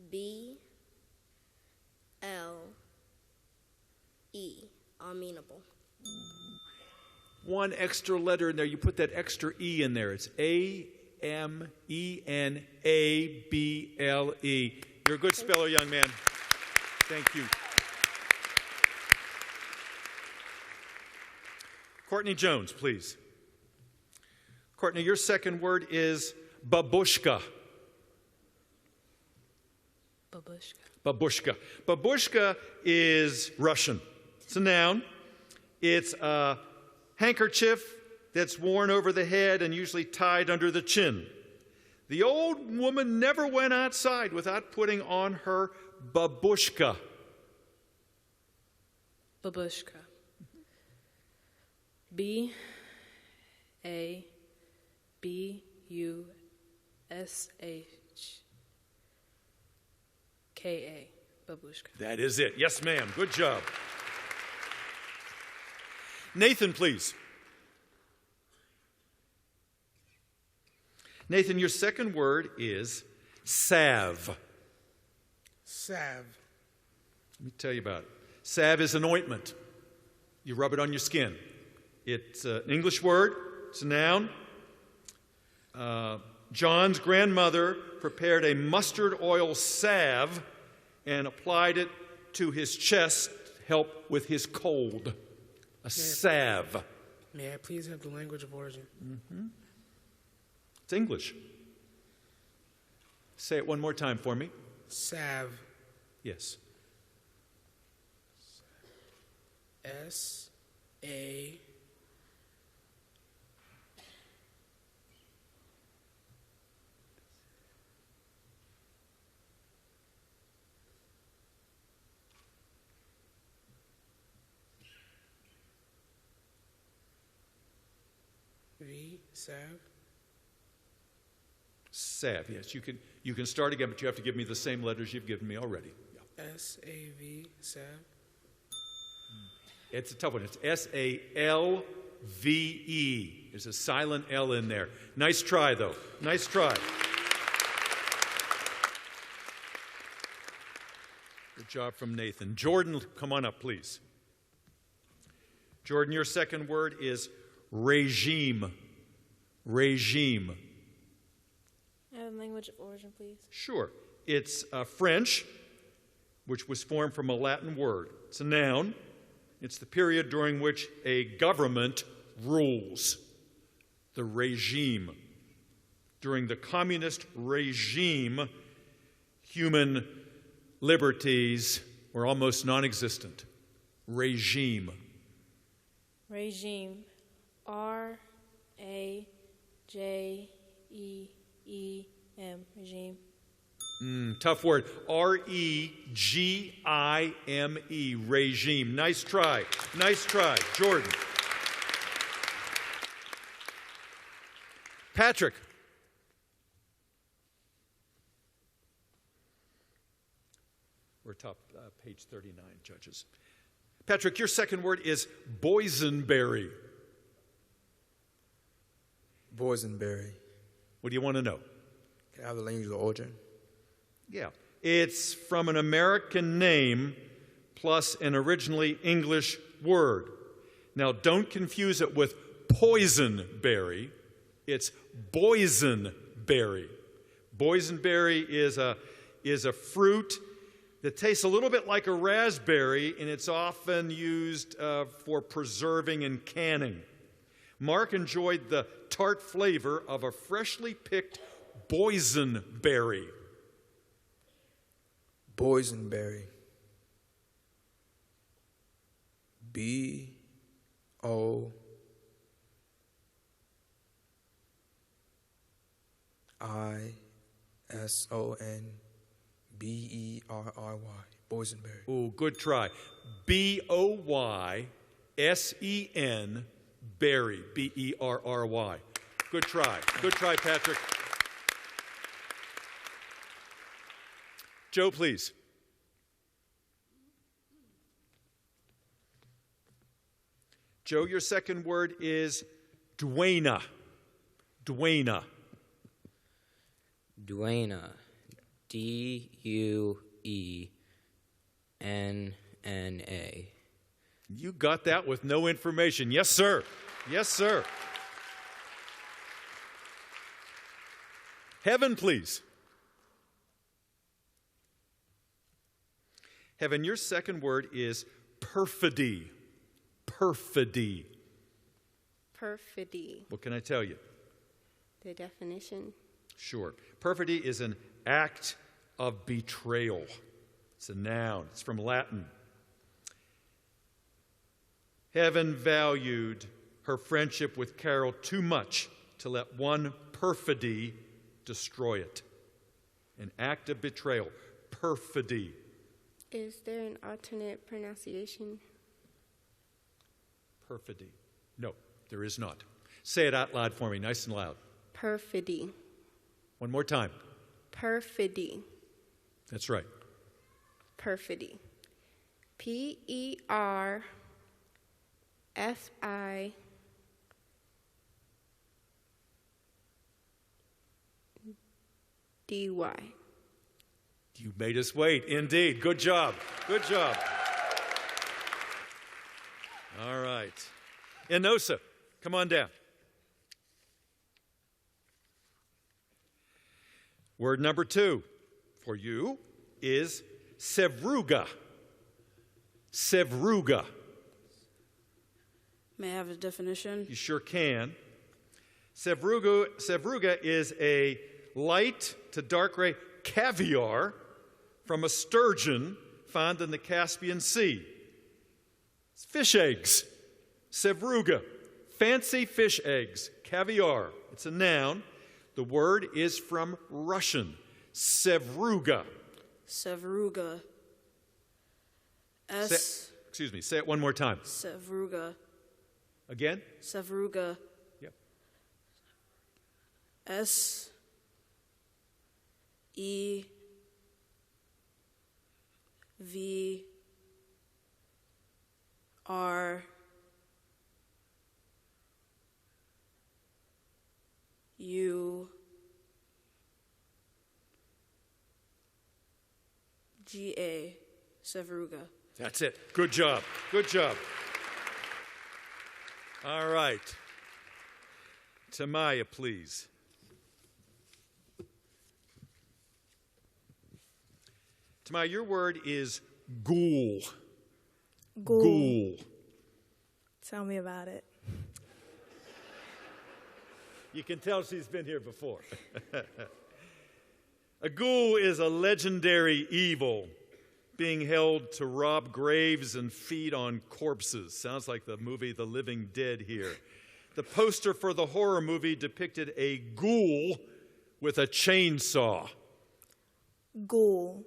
B L E. Amenable. One extra letter in there. You put that extra E in there. It's A-M-E-N-A-B-L-E. You're a good speller, young man. Thank you. Courtney Jones, please. Courtney, your second word is babushka. Babushka. Babushka. Babushka is Russian. It's a noun. It's a handkerchief that's worn over the head and usually tied under the chin. The old woman never went outside without putting on her babushka. Babushka. B A B U S H K A. Babushka. That is it. Yes, ma'am. Good job. Nathan, please. Nathan, your second word is salve. Salve. Let me tell you about it. Salve is an ointment. You rub it on your skin. It's an English word. It's a noun. John's grandmother prepared a mustard oil salve and applied it to his chest to help with his cold. A salve. May I please have the language of origin? Mm-hmm. It's English. Say it one more time for me. Salve. Yes. S-A... V, salve. Salve, yes. You can start again, but you have to give me the same letters you've given me already. Yeah. S-A-V, salve. It's a tough one. It's S-A-L-V-E. There's a silent L in there. Nice try, though. Nice try. Good job from Nathan. Jordan, come on up, please. Jordan, your second word is regime. Regime. I have language of origin, please. Sure. It's French, which was formed from a Latin word. It's a noun. It's the period during which a government rules. The regime. During the communist regime, human liberties were almost non-existent. Regime. Regime. R-A-J-E-E-M. Regime. Tough word. R-E-G-I-M-E. Regime. Nice try. Nice try. Jordan. Patrick. We're top page 39, judges. Patrick, your second word is boysenberry. Boysenberry. What do you want to know? Can I have the language of origin? Yeah. It's from an American name plus an originally English word. Now, don't confuse it with poisonberry. It's boysenberry. Boysenberry is a fruit that tastes a little bit like a raspberry, and it's often used for preserving and canning. Mark enjoyed the tart flavor of a freshly picked boysenberry. Boysenberry. B-O-I-S-O-N-B-E-R-R-Y. Boysenberry. Oh, good try. B-O-Y-S-E-N, berry. B-E-R-R-Y. Good try. Good try, Patrick. Joe, please. Joe, your second word is duena. Duena. Duena. D-U-E-N-N-A. You got that with no information. Yes, sir. Yes, sir. Heaven, please. Heaven, your second word is perfidy. Perfidy. Perfidy. What can I tell you? The definition. Sure. Perfidy is an act of betrayal. It's a noun. It's from Latin. Heaven valued her friendship with Carol too much to let one perfidy destroy it. An act of betrayal. Perfidy. Is there an alternate pronunciation? Perfidy. No, there is not. Say it out loud for me, nice and loud. Perfidy. One more time. Perfidy. That's right. Perfidy. P-E-R-F-I-D-Y. You made us wait, indeed. Good job. Good job. All right. Enosa, come on down. Word number 2 for you is sevruga. Sevruga. May I have a definition? You sure can. Sevruga is a light to dark gray caviar from a sturgeon found in the Caspian Sea. It's fish eggs. Sevruga. Fancy fish eggs. Caviar. It's a noun. The word is from Russian. Sevruga. Sevruga. Excuse me. Say it one more time. Sevruga. Again? Sevruga. Yep. Sevruga. Sevruga. That's it. Good job. Good job. All right. Tamaya, please. Tamaya, your word is ghoul. Ghoul. Tell me about it. You can tell she's been here before. A ghoul is a legendary evil being held to rob graves and feed on corpses. Sounds like the movie The Living Dead here. The poster for the horror movie depicted a ghoul with a chainsaw. Ghoul.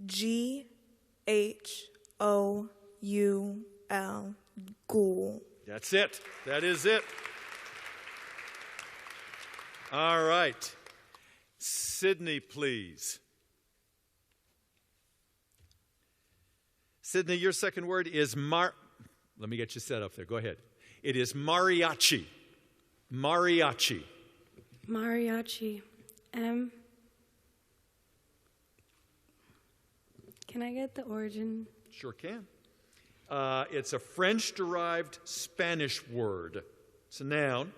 G-H-O-U-L. Ghoul. That's it. That is it. All right. Sydney, please. Sydney, your second word is let me get you set up there. Go ahead. It is mariachi. Mariachi. Mariachi. Can I get the origin? Sure can. It's a French-derived Spanish word. It's a noun.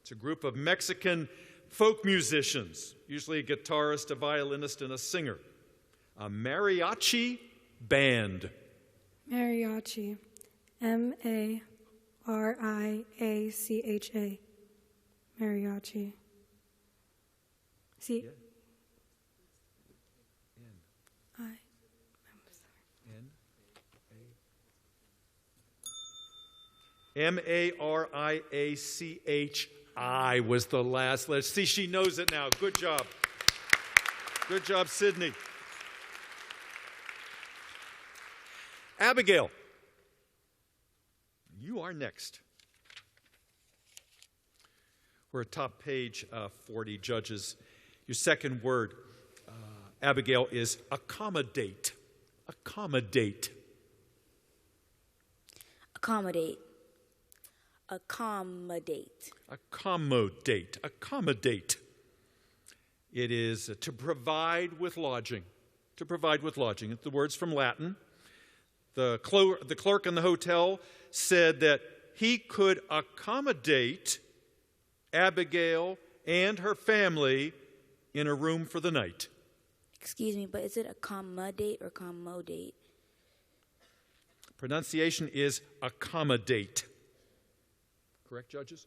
It's a group of Mexican folk musicians, usually a guitarist, a violinist, and a singer. A mariachi band. Mariachi. M-A-R-I-A-C-H-A. Mariachi. See? M-A-R-I-A-C-H-I was the last letter. See, she knows it now. Good job. Good job, Sydney. Abigail, you are next. We're at top page 40, judges. Your second word, Abigail, is accommodate. Accommodate. Accommodate. Accommodate. Accommodate. Accommodate. It is to provide with lodging. To provide with lodging. The word's from Latin. The clerk in the hotel said that he could accommodate Abigail and her family in a room for the night. Excuse me, but is it accommodate or accommodate? Pronunciation is accommodate. Correct, judges?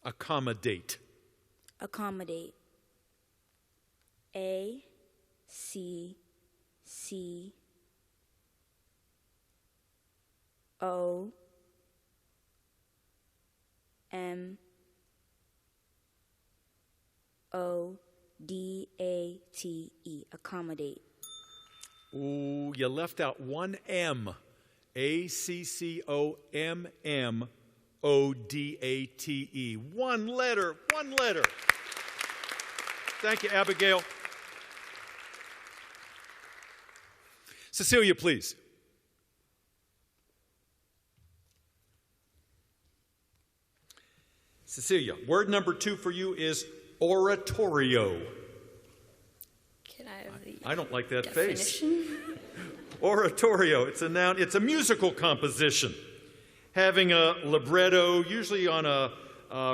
Accommodate. Accommodate. A-C-C-O Accommodate. Ooh, you left out one M. ACCOMMODATE. One letter, one letter. Thank you, Abigail. Cecilia, please. Cecilia, word number 2 for you is oratorio. Can I have the I don't like that definition? face. Oratorio, it's a noun, it's a musical composition having a libretto, usually on a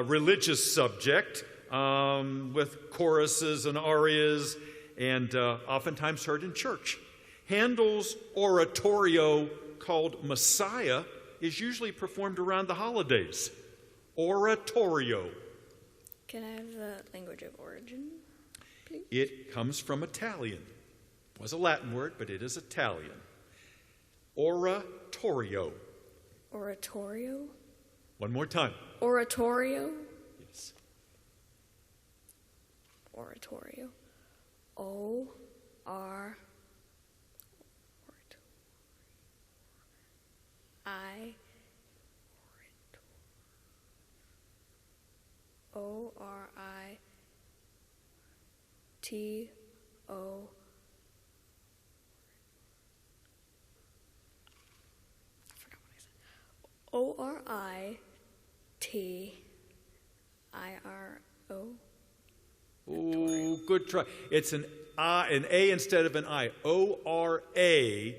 religious subject, with choruses and arias, and oftentimes heard in church. Handel's oratorio, called Messiah, is usually performed around the holidays. Oratorio. Can I have the language of origin, please? It comes from Italian. It was a Latin word, but it is Italian. Oratorio. Oratorio? One more time. Oratorio? Yes. Oratorio. O-R... I... O-R-I-T-O... O-R-I-T-I-R-O. Oh, good try. It's an A instead of an I. O-R-A-T-O-R-I-O.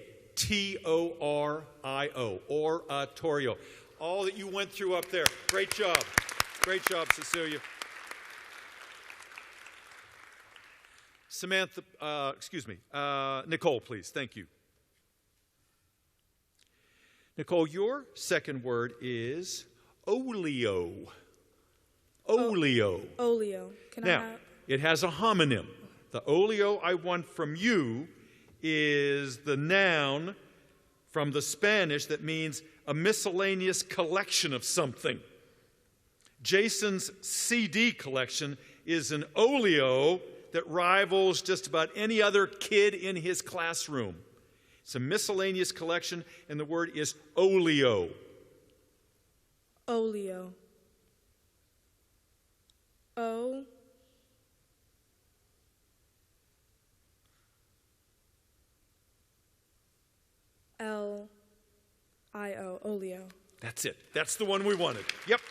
Oratorio. All that you went through up there. Great job. Great job, Cecilia. Samantha, Nicole, please. Thank you. Nicole, your second word is oleo. Oleo. Oleo. Now, it has a homonym. The oleo I want from you is the noun from the Spanish that means a miscellaneous collection of something. Jason's CD collection is an oleo that rivals just about any other kid in his classroom. It's a miscellaneous collection, and the word is oleo. Oleo. O. L-I-O. Oleo. That's it. That's the one we wanted. Yep.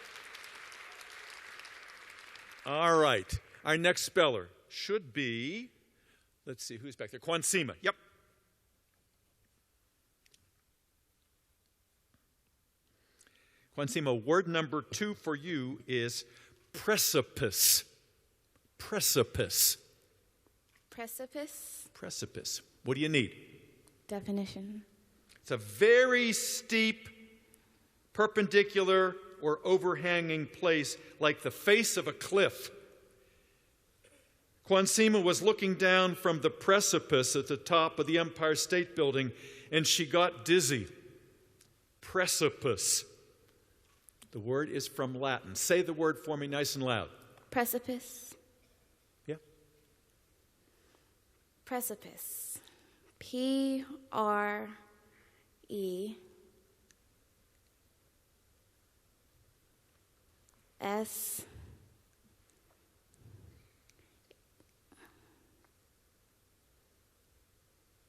All right. Our next speller should be, let's see, who's back there? Quansima. Yep. Quansima, word number 2 for you is precipice. Precipice. Precipice? Precipice. What do you need? Definition. It's a very steep, perpendicular, or overhanging place like the face of a cliff. Quansima was looking down from the precipice at the top of the Empire State Building, and she got dizzy. Precipice. The word is from Latin. Say the word for me nice and loud. Precipice. Yeah. Precipice. P-R-E. S.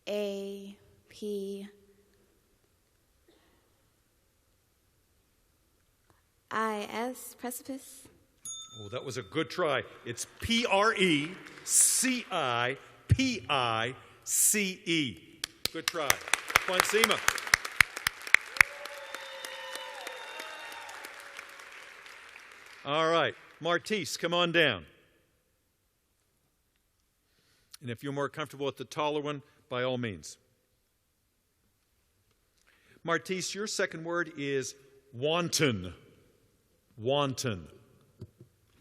A. P. I-S. Precipice. Oh, that was a good try. It's P-R-E-C-I-P-I-C-E. Good try. Quansima. All right. Martise, come on down. And if you're more comfortable with the taller one, by all means. Martise, your second word is wanton. Wanton.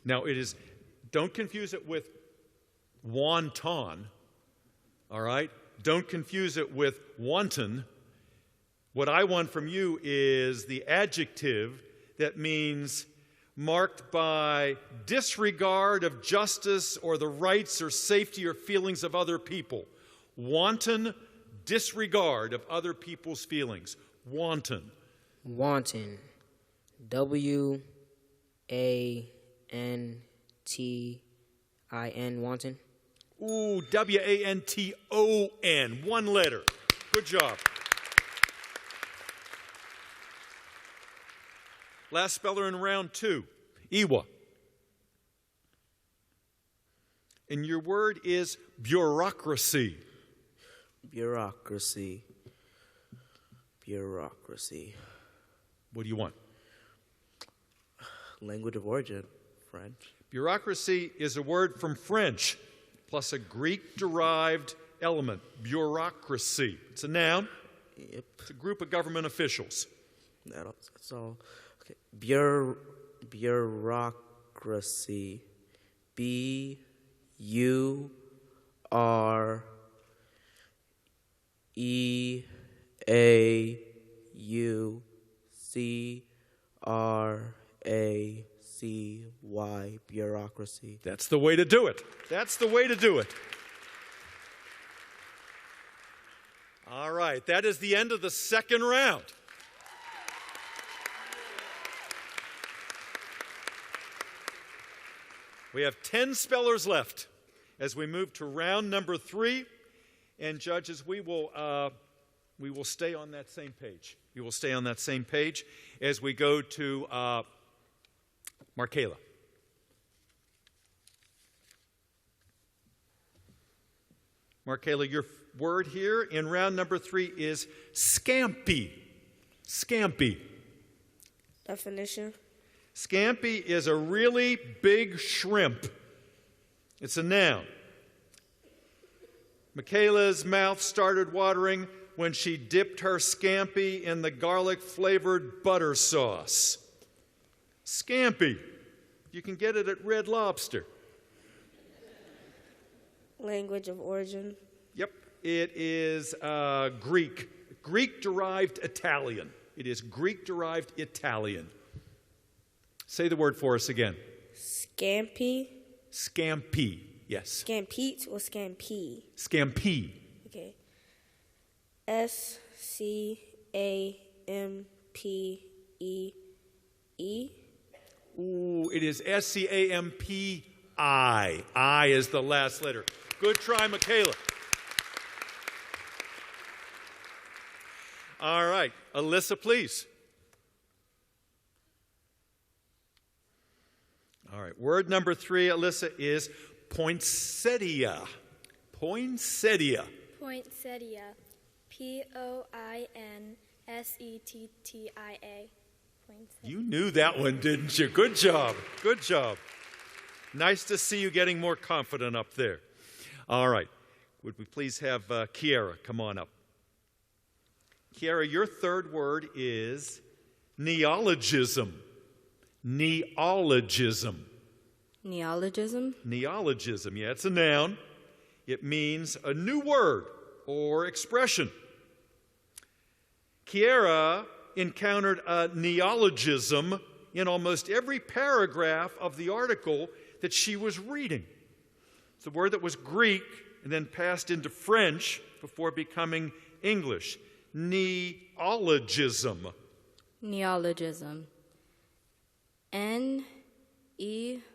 Now, it is, don't confuse it with wonton, all right? Don't confuse it with wanton. What I want from you is the adjective that means marked by disregard of justice or the rights or safety or feelings of other people. Wanton disregard of other people's feelings. Wanton. Wanton. W-A-N-T-I-N. Wanton. Ooh, W-A-N-T-O-N. One letter. Good job. Last speller in round 2. Iwa. And your word is bureaucracy. Bureaucracy. Bureaucracy. What do you want? Language of origin, French. Bureaucracy is a word from French, plus a Greek-derived element, bureaucracy. It's a noun. Yep. It's a group of government officials. That's all. Okay. Bureaucracy. B-U-R-E-A-U-C-R-A-C-Y. Bureaucracy. That's the way to do it. That's the way to do it. All right, that is the end of the second round. We have 10 spellers left as we move to round number 3. And judges, we will stay on that same page. We will stay on that same page as we go to Markela. Markela, your word here in round number 3 is scampi. Scampi. Definition. Scampi is a really big shrimp. It's a noun. Michaela's mouth started watering when she dipped her scampi in the garlic-flavored butter sauce. Scampi. You can get it at Red Lobster. Language of origin. Yep, it is Greek. Greek-derived Italian. It is Greek-derived Italian. Say the word for us again. Scampi. Scampi, yes. Scampete or scampi? Scampi. Okay. S-C-A-M-P-E-E. Ooh, it is S-C-A-M-P-I. I is the last letter. Good try, Michaela. All right, Alyssa, please. All right, word number 3, Alyssa, is poinsettia. Poinsettia. Poinsettia. P-O-I-N-S-E-T-T-I-A. Poinsettia. You knew that one, didn't you? Good job. Good job. Nice to see you getting more confident up there. All right. Would we please have Kiara come on up? Kiara, your third word is neologism. Neologism. Neologism? Neologism, yeah, it's a noun. It means a new word or expression. Kiara encountered a neologism in almost every paragraph of the article that she was reading. It's a word that was Greek and then passed into French before becoming English. Neologism. Neologism. N-E-O-L-O-G-I-S-M.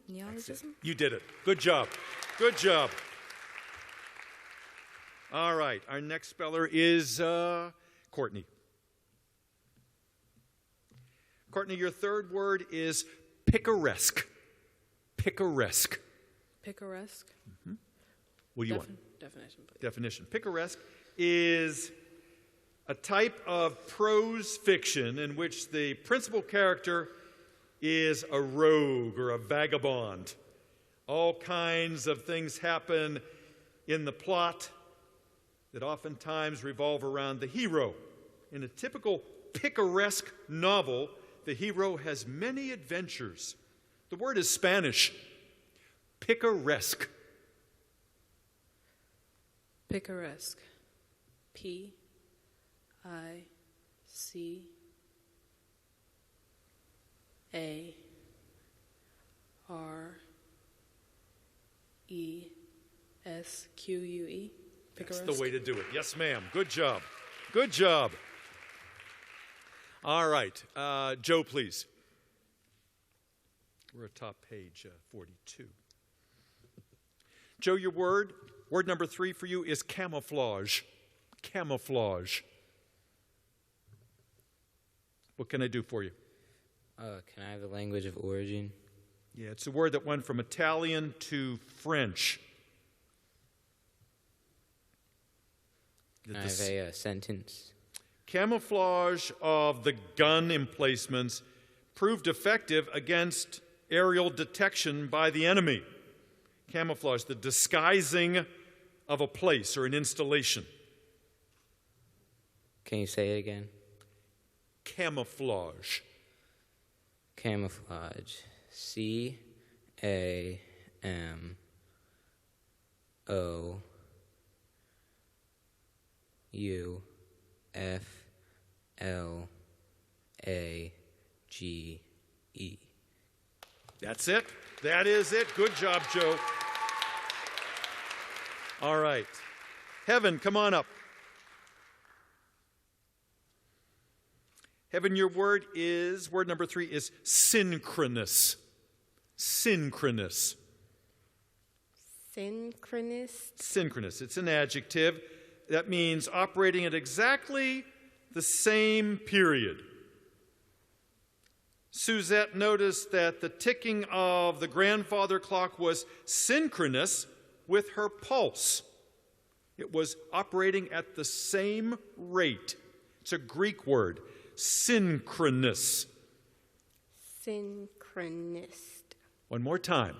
Neologism? You did it. Good job. Good job. All right. Our next speller is Courtney. Courtney, your third word is picaresque. Picaresque. Picaresque? Mm-hmm. What do you want? Definition. Please. Definition. Picaresque is a type of prose fiction in which the principal character is a rogue or a vagabond. All kinds of things happen in the plot that oftentimes revolve around the hero. In a typical picaresque novel, the hero has many adventures. The word is Spanish. Picaresque. Picaresque. P-I-C-A-R-E-S-Q-U-E. I C A R E S Q U E. That's the way to do it. Yes, ma'am. Good job. Good job. All right. Joe, please. We're at top page 42. Joe, your word number 3 for you is camouflage. Camouflage. What can I do for you? Can I have the language of origin? Yeah, it's a word that went from Italian to French. Can I have a sentence? Camouflage of the gun emplacements proved effective against aerial detection by the enemy. Camouflage, the disguising of a place or an installation. Can you say it again? Camouflage. Camouflage. C-A-M-O-U-F-L-A-G-E. That's it. That is it. Good job, Joe. All right. Heaven, come on up. Heaven, your word number 3 is synchronous. Synchronous. Synchronous. Synchronous. It's an adjective that means operating at exactly the same period. Suzette noticed that the ticking of the grandfather clock was synchronous with her pulse. It was operating at the same rate. It's a Greek word, synchronous. Synchronist. One more time.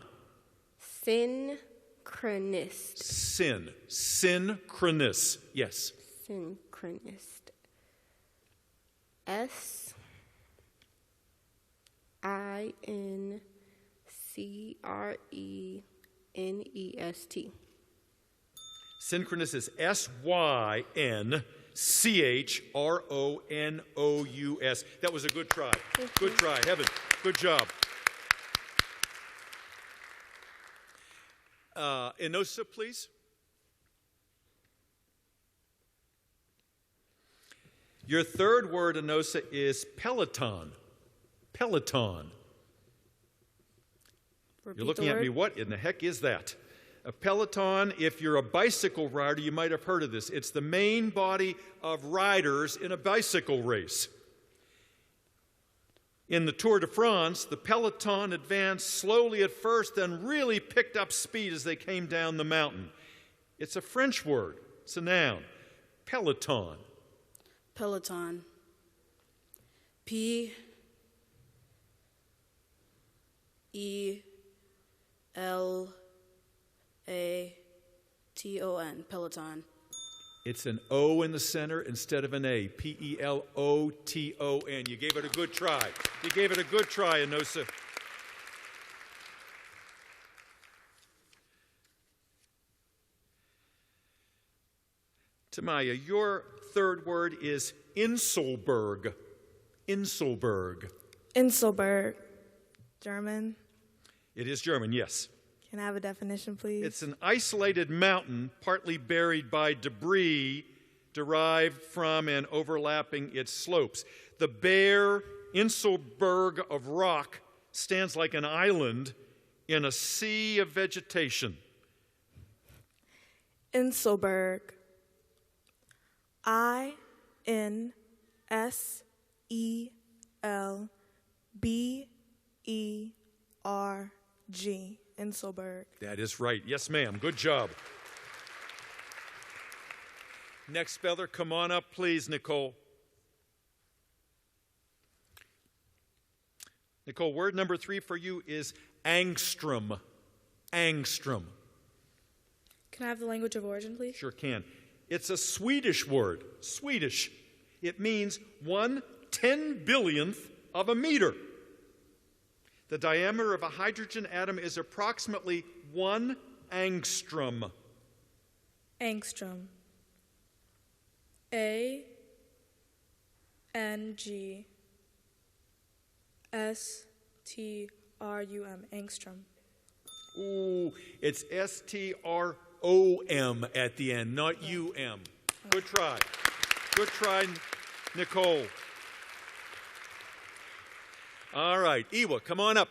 Synchronist. Synchronous. Yes. Synchronist. S-I-N-C-R-E-N-E-S-T. Synchronous is S-Y-N-C-H-R-O-N-O-U-S. That was a good try. Good try. Heaven, good job. Enosa, please. Your third word, Enosa, is peloton. Peloton. You're looking at me, what in the heck is that? A peloton, if you're a bicycle rider, you might have heard of this. It's the main body of riders in a bicycle race. In the Tour de France, the peloton advanced slowly at first, then really picked up speed as they came down the mountain. It's a French word. It's a noun. Peloton. Peloton. P-E-L-A-T-O-N. Peloton. It's an O in the center instead of an A. P-E-L-O-T-O-N. You gave it a good try. You gave it a good try, Enosa. Tamaya, your third word is Inselberg. Inselberg. Inselberg. German. It is German, yes. Can I have a definition, please? It's an isolated mountain, partly buried by debris derived from and overlapping its slopes. The bare Inselberg of rock stands like an island in a sea of vegetation. Inselberg. I-N-S-E-L-B-E-R-G. Inselberg. That is right. Yes, ma'am. Good job. Next speller, come on up, please, Nicole. Nicole, word number 3 for you is angstrom. Angstrom. Can I have the language of origin, please? Sure can. It's a Swedish word. Swedish. It means 1/10,000,000th of a meter. The diameter of a hydrogen atom is approximately 1 angstrom. Angstrom. A N-G-S-T-R-U-M, angstrom. Ooh, it's S-T-R-O-M at the end, not U-M. Good try. Good try, Nicole. All right, Iwa, come on up.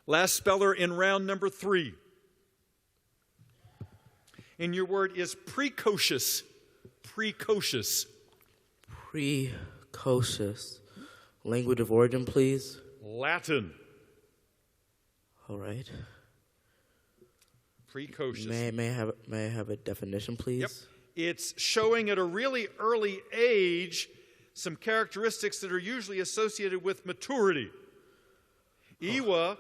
Last speller in round number 3. And your word is precocious. Precocious. Precocious. Language of origin, please. Latin. All right. Precocious. May I have a definition, please? Yep. It's showing at a really early age some characteristics that are usually associated with maturity. Iwa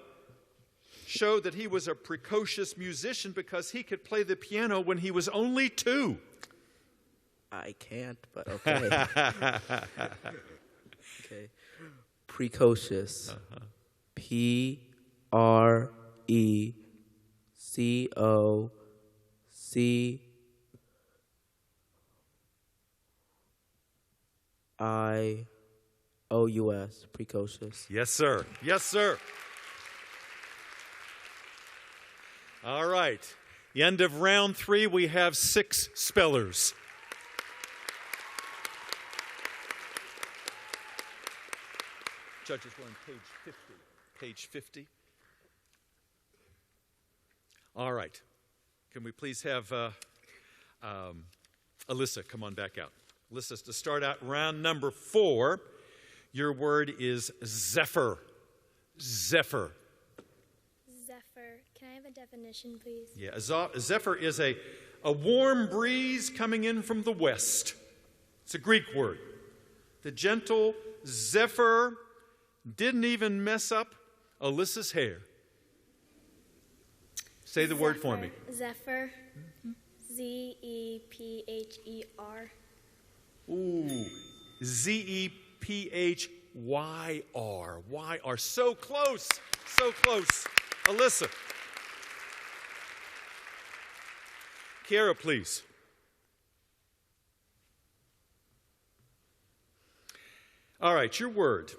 showed that he was a precocious musician because he could play the piano when he was only 2. I can't, but okay. Okay. Precocious. P-R-E-C-O-C-I-O-U-S. Precocious. Yes, sir. Yes, sir. All right. The end of round 3, we have 6 spellers. Judges, we're on page 50. Page 50. All right. Can we please have Alyssa come on back out? Alyssa, to start out round number 4, your word is zephyr. Zephyr. Zephyr. Can I have a definition, please? Yeah, a zephyr is a warm breeze coming in from the west. It's a Greek word. The gentle zephyr didn't even mess up Alyssa's hair. Say the word for me. Zephyr. Z-E-P-H-E-R. Ooh, Z-E-P-H-Y-R. Y-R. So close. So close. Alyssa. Kiara, please. All right, your word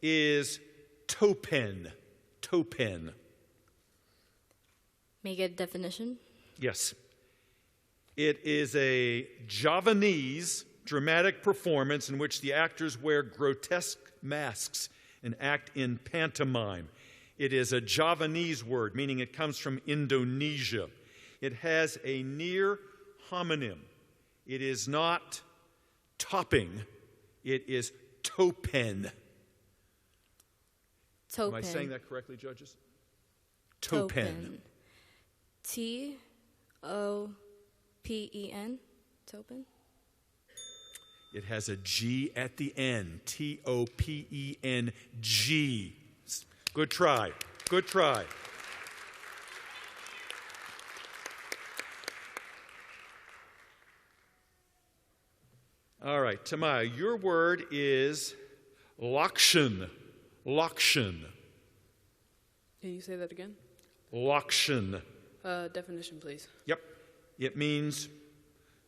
is topen. Topen. May I get a definition? Yes. It is a Javanese dramatic performance in which the actors wear grotesque masks and act in pantomime. It is a Javanese word, meaning it comes from Indonesia. It has a near homonym. It is not topping. It is topen. Topen. Am I saying that correctly, judges? Topen. T-O-P-E-N. Topen. It has a G at the end. T-O-P-E-N-G. Good try. Good try. All right, Tamaya, your word is lakshan. Lakshan. Can you say that again? Lakshan. Definition, please. Yep. It means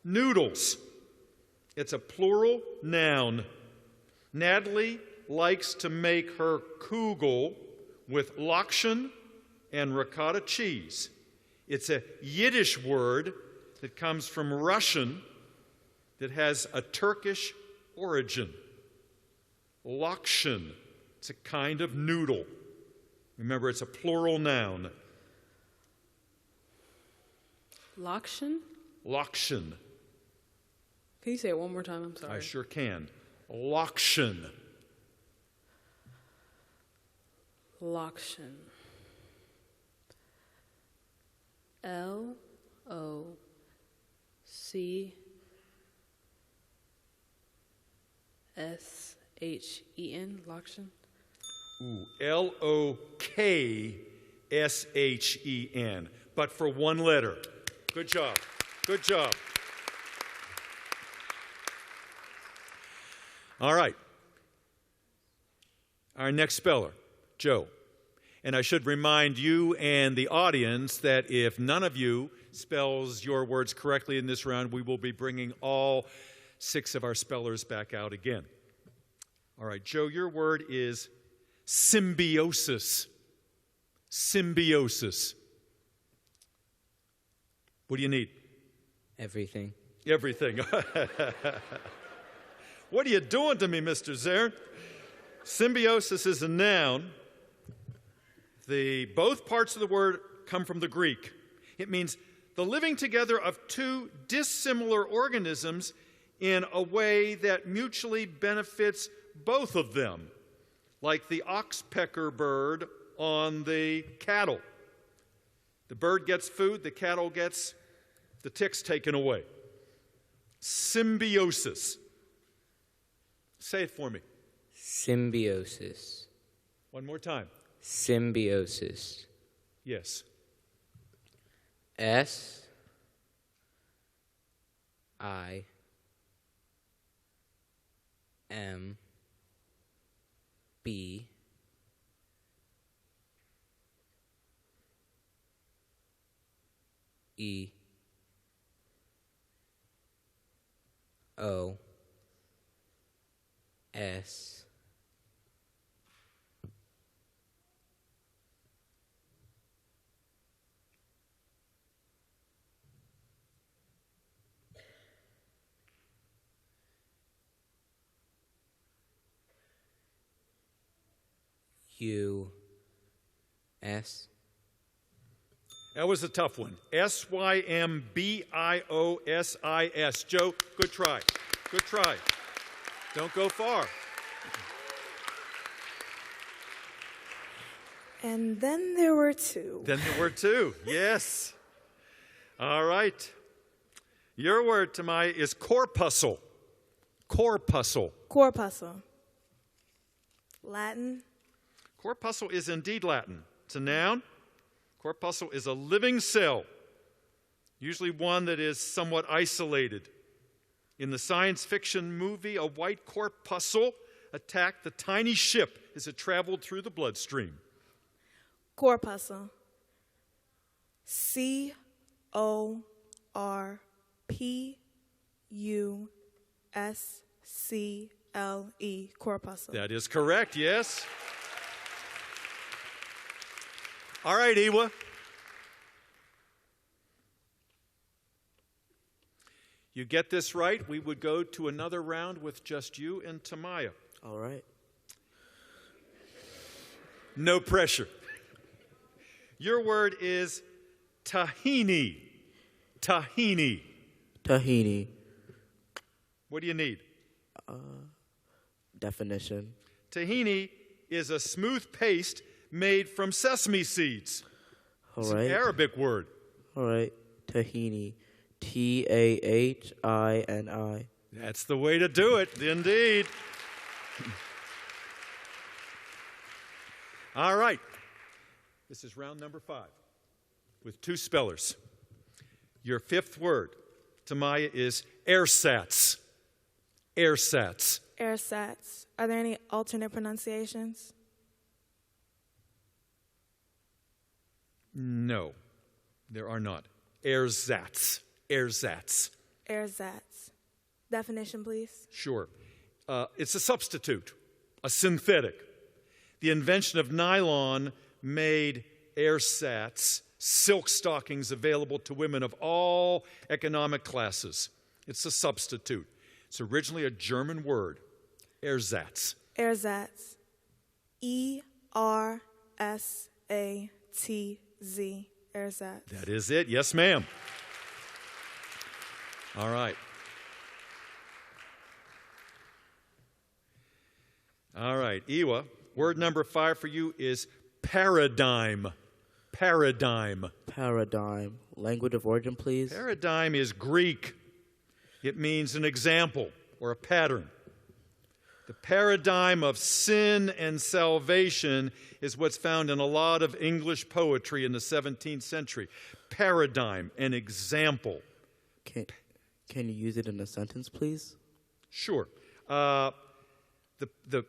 noodles. It's a plural noun. Natalie likes to make her kugel with lakshan and ricotta cheese. It's a Yiddish word that comes from Russian that has a Turkish origin. Lakshan. It's a kind of noodle. Remember, it's a plural noun. Lakshan? Lakshan. Can you say it one more time? I'm sorry. I sure can. Lakshan. Lakshan. L-O-C-S-H-E-N. Lakshan. Ooh, L-O-K-S-H-E-N. But for one letter. Good job. Good job. All right. Our next speller, Joe. And I should remind you and the audience that if none of you spells your words correctly in this round, we will be bringing all 6 of our spellers back out again. All right, Joe, your word is symbiosis. Symbiosis. What do you need? Everything. Everything. What are you doing to me, Mr. Zarin? Symbiosis is a noun. Both parts of the word come from the Greek. It means the living together of two dissimilar organisms in a way that mutually benefits both of them, like the oxpecker bird on the cattle. The bird gets food, the cattle gets the ticks taken away. Symbiosis. Say it for me. Symbiosis. One more time. Symbiosis. Yes. S I M B E O S U S. That was a tough one. S-Y-M-B-I-O-S-I-S. Joe, good try. Good try. Don't go far. And then there were two. Then there were two. Yes. All right. Your word, Tamaya, is corpuscle. Corpuscle. Corpuscle. Latin. Corpuscle is indeed Latin. It's a noun. Corpuscle is a living cell, usually one that is somewhat isolated. In the science fiction movie, a white corpuscle attacked the tiny ship as it traveled through the bloodstream. Corpuscle. C-O-R-P-U-S-C-L-E. Corpuscle. That is correct, yes. All right, Iwa. You get this right, we would go to another round with just you and Tamaya. All right. No pressure. Your word is tahini. Tahini. Tahini. What do you need? Definition. Tahini is a smooth paste made from sesame seeds. All it's right. an Arabic word. All right. Tahini. Tahini. That's the way to do it, indeed. All right. This is round number 5 with 2 spellers. Your 5th word, Tamaya, is ersatz. Ersatz. Ersatz. Are there any alternate pronunciations? No, there are not. Ersatz. Ersatz. Ersatz. Definition, please. Sure. It's a substitute, a synthetic. The invention of nylon made ersatz, silk stockings, available to women of all economic classes. It's a substitute. It's originally a German word, ersatz. Ersatz. E-R-S-A-T-Z. Ersatz. That is it. Yes, ma'am. All right. All right, Iwa, word number 5 for you is paradigm. Paradigm. Paradigm. Language of origin, please. Paradigm is Greek. It means an example or a pattern. The paradigm of sin and salvation is what's found in a lot of English poetry in the 17th century. Paradigm, an example. Can you use it in a sentence, please? Sure. The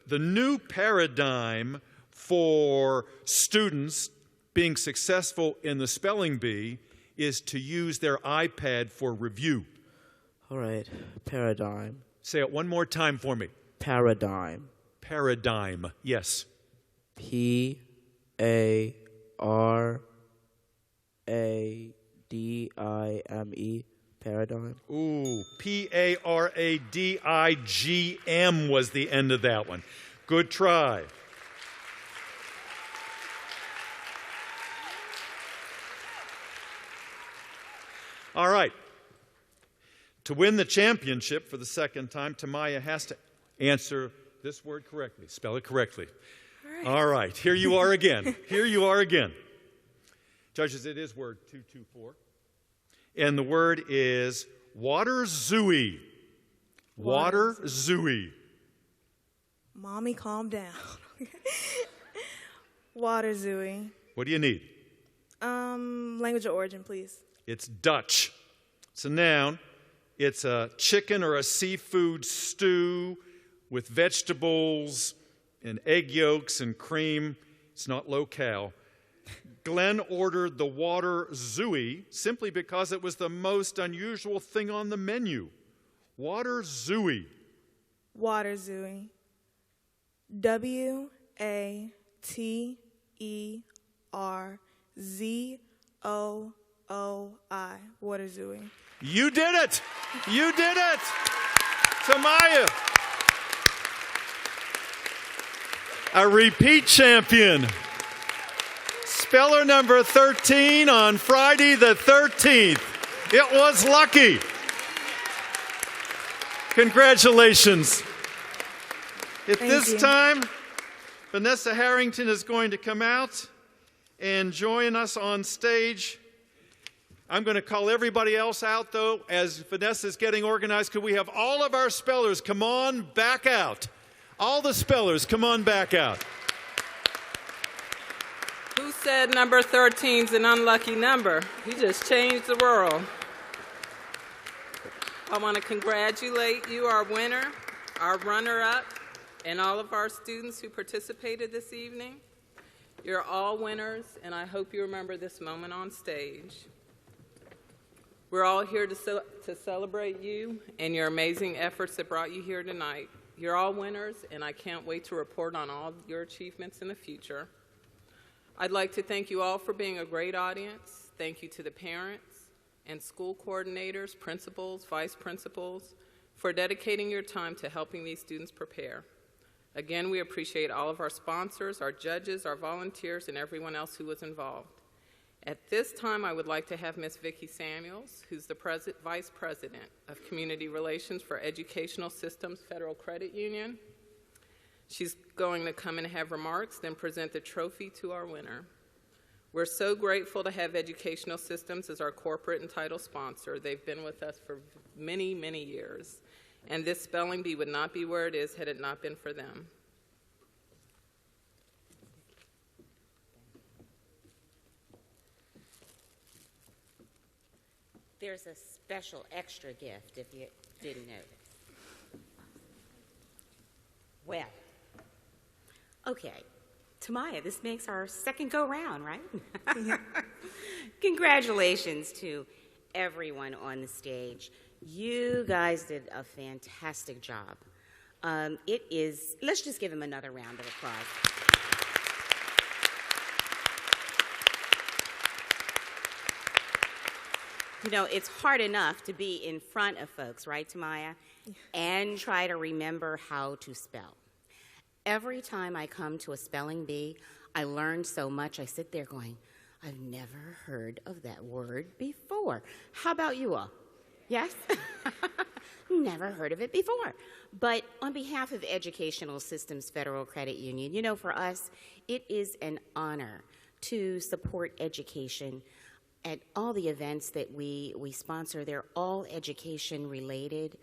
new paradigm for students being successful in the spelling bee is to use their iPad for review. All right. Paradigm. Say it one more time for me. Paradigm. Paradigm. Yes. P-A-R-A-D-I-M-E. Paradigm. Ooh, P-A-R-A-D-I-G-M was the end of that one. Good try. All right. To win the championship for the second time, Tamaya has to answer this word correctly, spell it correctly. All right, here you are again. Here you are again. Judges, it is word 224. And the word is water zooey. Water zooey. Mommy, calm down. Water zooey. What do you need? Language of origin, please. It's Dutch. It's a noun. It's a chicken or a seafood stew with vegetables and egg yolks and cream. It's not locale. Glenn ordered the water zooey simply because it was the most unusual thing on the menu. Water zooey. Water zooey. W-A-T-E-R-Z-O-O-I. Water zooey. You did it! You did it! Tamaya. A repeat champion. Speller number 13 on Friday the 13th. It was lucky. Congratulations. At this time, Vanessa Harrington is going to come out and join us on stage. I'm going to call everybody else out, though, as Vanessa's getting organized. Could we have all of our spellers come on back out? All the spellers, come on back out. Who said number 13's an unlucky number? He just changed the world. I want to congratulate you, our winner, our runner-up, and all of our students who participated this evening. You're all winners, and I hope you remember this moment on stage. We're all here to celebrate you and your amazing efforts that brought you here tonight. You're all winners, and I can't wait to report on all your achievements in the future. I'd like to thank you all for being a great audience. Thank you to the parents and school coordinators, principals, vice principals, for dedicating your time to helping these students prepare. Again, we appreciate all of our sponsors, our judges, our volunteers, and everyone else who was involved. At this time, I would like to have Ms. Vicki Samuels, who's the Vice President of Community Relations for Educational Systems Federal Credit Union. She's going to come and have remarks, then present the trophy to our winner. We're so grateful to have Educational Systems as our corporate and title sponsor. They've been with us for many, many years. And this spelling bee would not be where it is had it not been for them. There's a special extra gift if you didn't notice. Well, okay, Tamaya, this makes our second go-round, right? Congratulations to everyone on the stage. You guys did a fantastic job. Let's just give them another round of applause. You know, it's hard enough to be in front of folks, right, Tamaya? Yeah. And try to remember how to spell. Every time I come to a spelling bee, I learn so much. I sit there going, I've never heard of that word before. How about you all? Yes? Never heard of it before. But on behalf of Educational Systems Federal Credit Union, you know, for us, it is an honor to support education at all the events that we sponsor. They're all education related.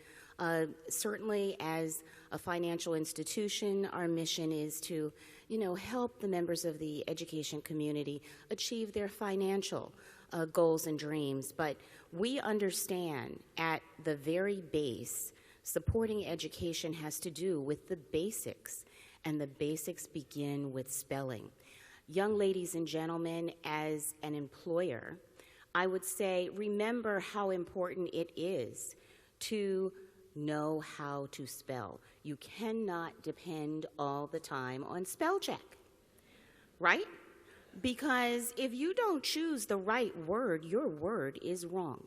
Certainly as a financial institution, our mission is to, you know, help the members of the education community achieve their financial goals and dreams. But we understand at the very base, supporting education has to do with the basics, and the basics begin with spelling. Young ladies and gentlemen, as an employer, I would say remember how important it is to know how to spell. You cannot depend all the time on spell check, right? Because if you don't choose the right word, your word is wrong.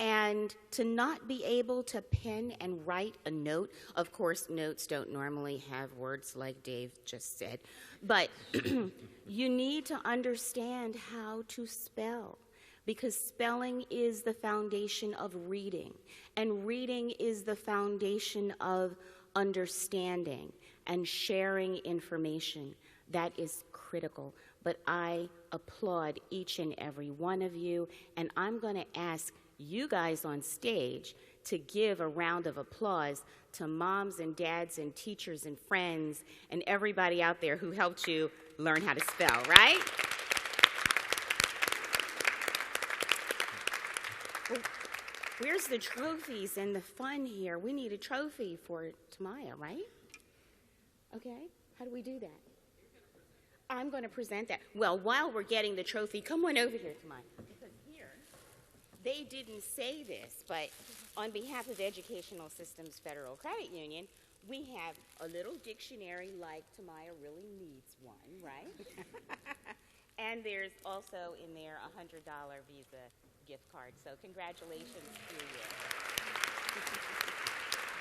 And to not be able to pen and write a note, of course, notes don't normally have words like Dave just said, but you need to understand how to spell, because spelling is the foundation of reading, and reading is the foundation of understanding and sharing information. That is critical. But I applaud each and every one of you, and I'm going to ask you guys on stage to give a round of applause to moms and dads and teachers and friends and everybody out there who helped you learn how to spell, right? Well, where's the trophies and the fun here? We need a trophy for Tamaya, right? Okay, how do we do that? I'm going to present that. Well, while we're getting the trophy, come on over here, Tamaya. Because here, they didn't say this, but on behalf of Educational Systems Federal Credit Union, we have a little dictionary like Tamaya really needs one, right? And there's also in there a $100 Visa gift card. So congratulations to you.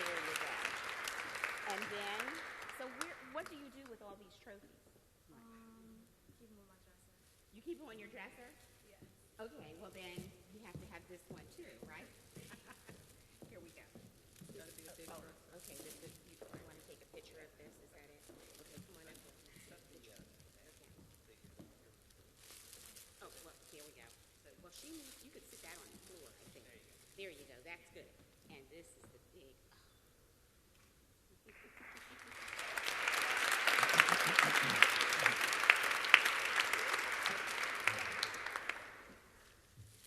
There you go. And then, so what do you do with all these trophies? Keep them on my dresser. You keep them on your dresser? Yes. Okay, well then you have to have this one too, right? Here we go. Okay, you want to take a picture of this? Is that it? Okay, come on up. Okay. Oh, well, here we go. So, well, you could sit that on the floor, I think. There you go. That's good. And this is the big.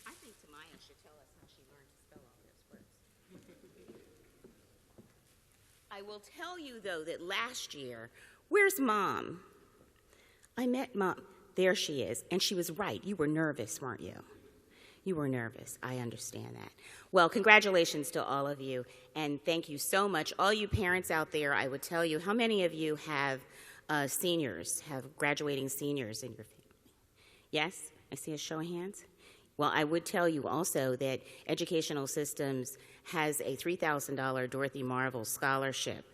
I think Tamaya should tell us how she learned to spell all those words. I will tell you, though, that last year, where's Mom? I met Mom. There she is. And she was right. You were nervous, weren't you? You were nervous. I understand that. Well, congratulations to all of you. And thank you so much. All you parents out there, I would tell you, how many of you have seniors, have graduating seniors in your family? Yes? I see a show of hands. Well, I would tell you also that Educational Systems has a $3,000 Dorothy Marvel scholarship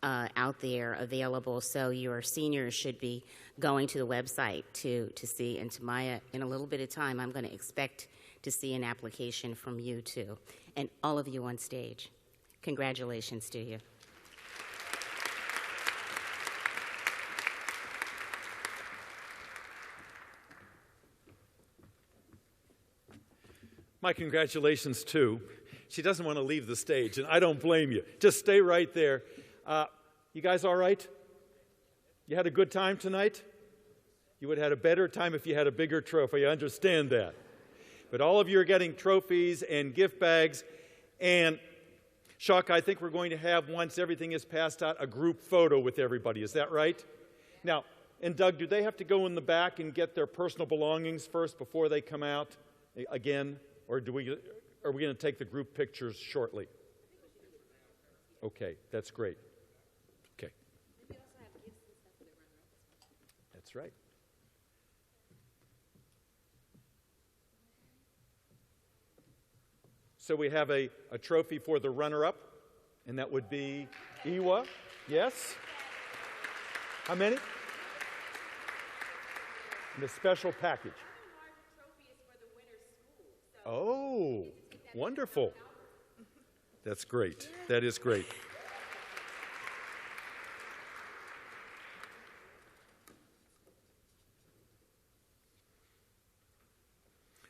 out there available, so your seniors should be going to the website to see. And Tamaya, in a little bit of time, I'm going to expect to see an application from you too. And all of you on stage, congratulations to you. My congratulations, too. She doesn't want to leave the stage, and I don't blame you. Just stay right there. You guys all right? You had a good time tonight? You would have had a better time if you had a bigger trophy. I understand that. But all of you are getting trophies and gift bags. And, Shock, I think we're going to have, once everything is passed out, a group photo with everybody. Is that right? Now, and Doug, do they have to go in the back and get their personal belongings first before they come out again? Or are we going to take the group pictures shortly? Okay, that's great. Okay. That's right. So we have a trophy for the runner-up, and that would be Iwa. Yes? How many? And a special package. Oh, wonderful. That's great. That is great.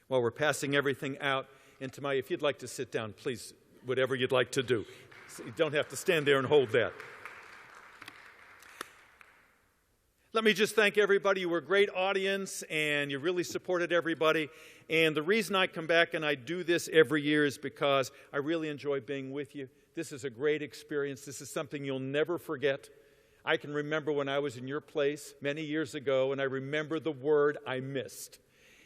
While we're passing everything out, and Tamaya, if you'd like to sit down, please, whatever you'd like to do. You don't have to stand there and hold that. Let me just thank everybody. You were a great audience, and you really supported everybody. And the reason I come back and I do this every year is because I really enjoy being with you. This is a great experience. This is something you'll never forget. I can remember when I was in your place many years ago, and I remember the word I missed.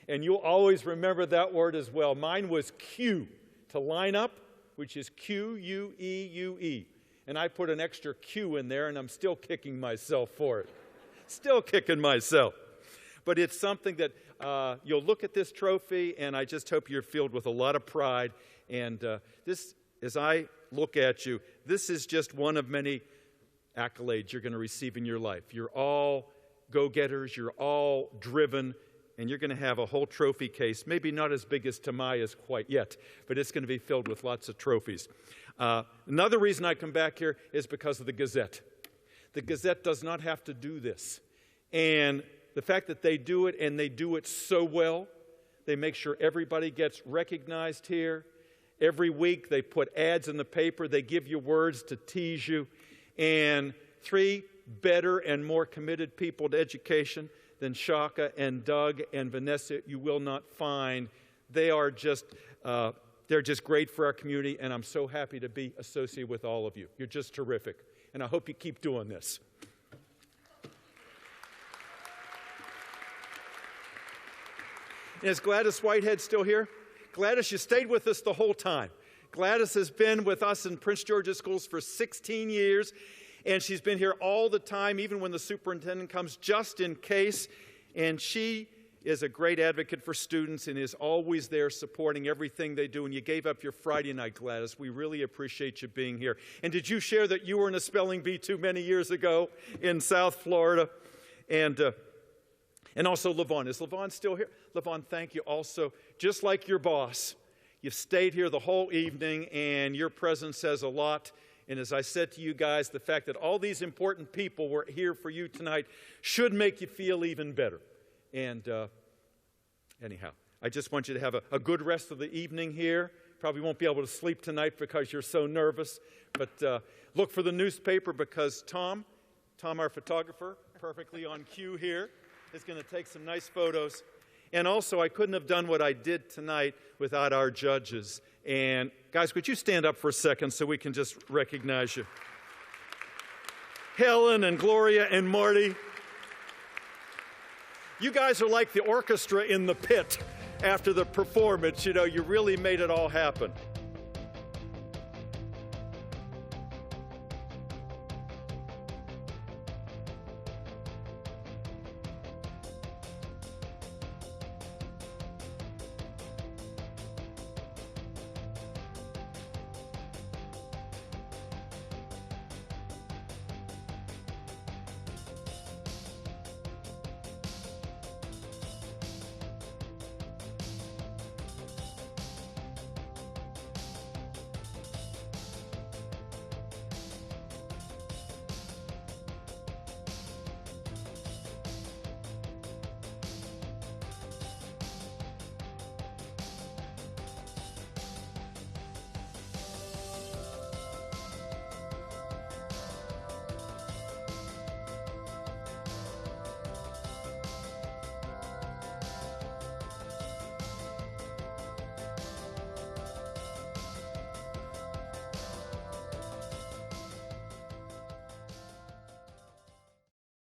And you'll always remember that word as well. Mine was Q, to line up which is Q-U-E-U-E. And I put an extra Q in there, and I'm still kicking myself for it. Still kicking myself. But it's something that you'll look at this trophy, and I just hope you're filled with a lot of pride. And this, as I look at you, this is just one of many accolades you're going to receive in your life. You're all go-getters, you're all driven, and you're going to have a whole trophy case, maybe not as big as Tamaya's quite yet, but it's going to be filled with lots of trophies. Another reason I come back here is because of the Gazette. The Gazette does not have to do this. And the fact that they do it, and they do it so well, they make sure everybody gets recognized here. Every week they put ads in the paper, they give you words to tease you, and 3 better and more committed people to education than Shaka and Doug and Vanessa you will not find. They are just, they're just great for our community, and I'm so happy to be associated with all of you. You're just terrific, and I hope you keep doing this. Is Gladys Whitehead still here? Gladys, you stayed with us the whole time. Gladys has been with us in Prince George's Schools for 16 years, and she's been here all the time, even when the superintendent comes, just in case. And she is a great advocate for students and is always there supporting everything they do. And you gave up your Friday night, Gladys. We really appreciate you being here. And did you share that you were in a spelling bee too many years ago in South Florida? And also LaVon. Is LaVon still here? LaVon, thank you also. Just like your boss, you've stayed here the whole evening, and your presence says a lot. And as I said to you guys, the fact that all these important people were here for you tonight should make you feel even better. And anyhow, I just want you to have a good rest of the evening here. Probably won't be able to sleep tonight because you're so nervous. But look for the newspaper, because Tom, our photographer, perfectly on cue here, is going to take some nice photos. And also, I couldn't have done what I did tonight without our judges. And guys, could you stand up for a second so we can just recognize you? Helen and Gloria and Marty. You guys are like the orchestra in the pit after the performance. You know, you really made it all happen.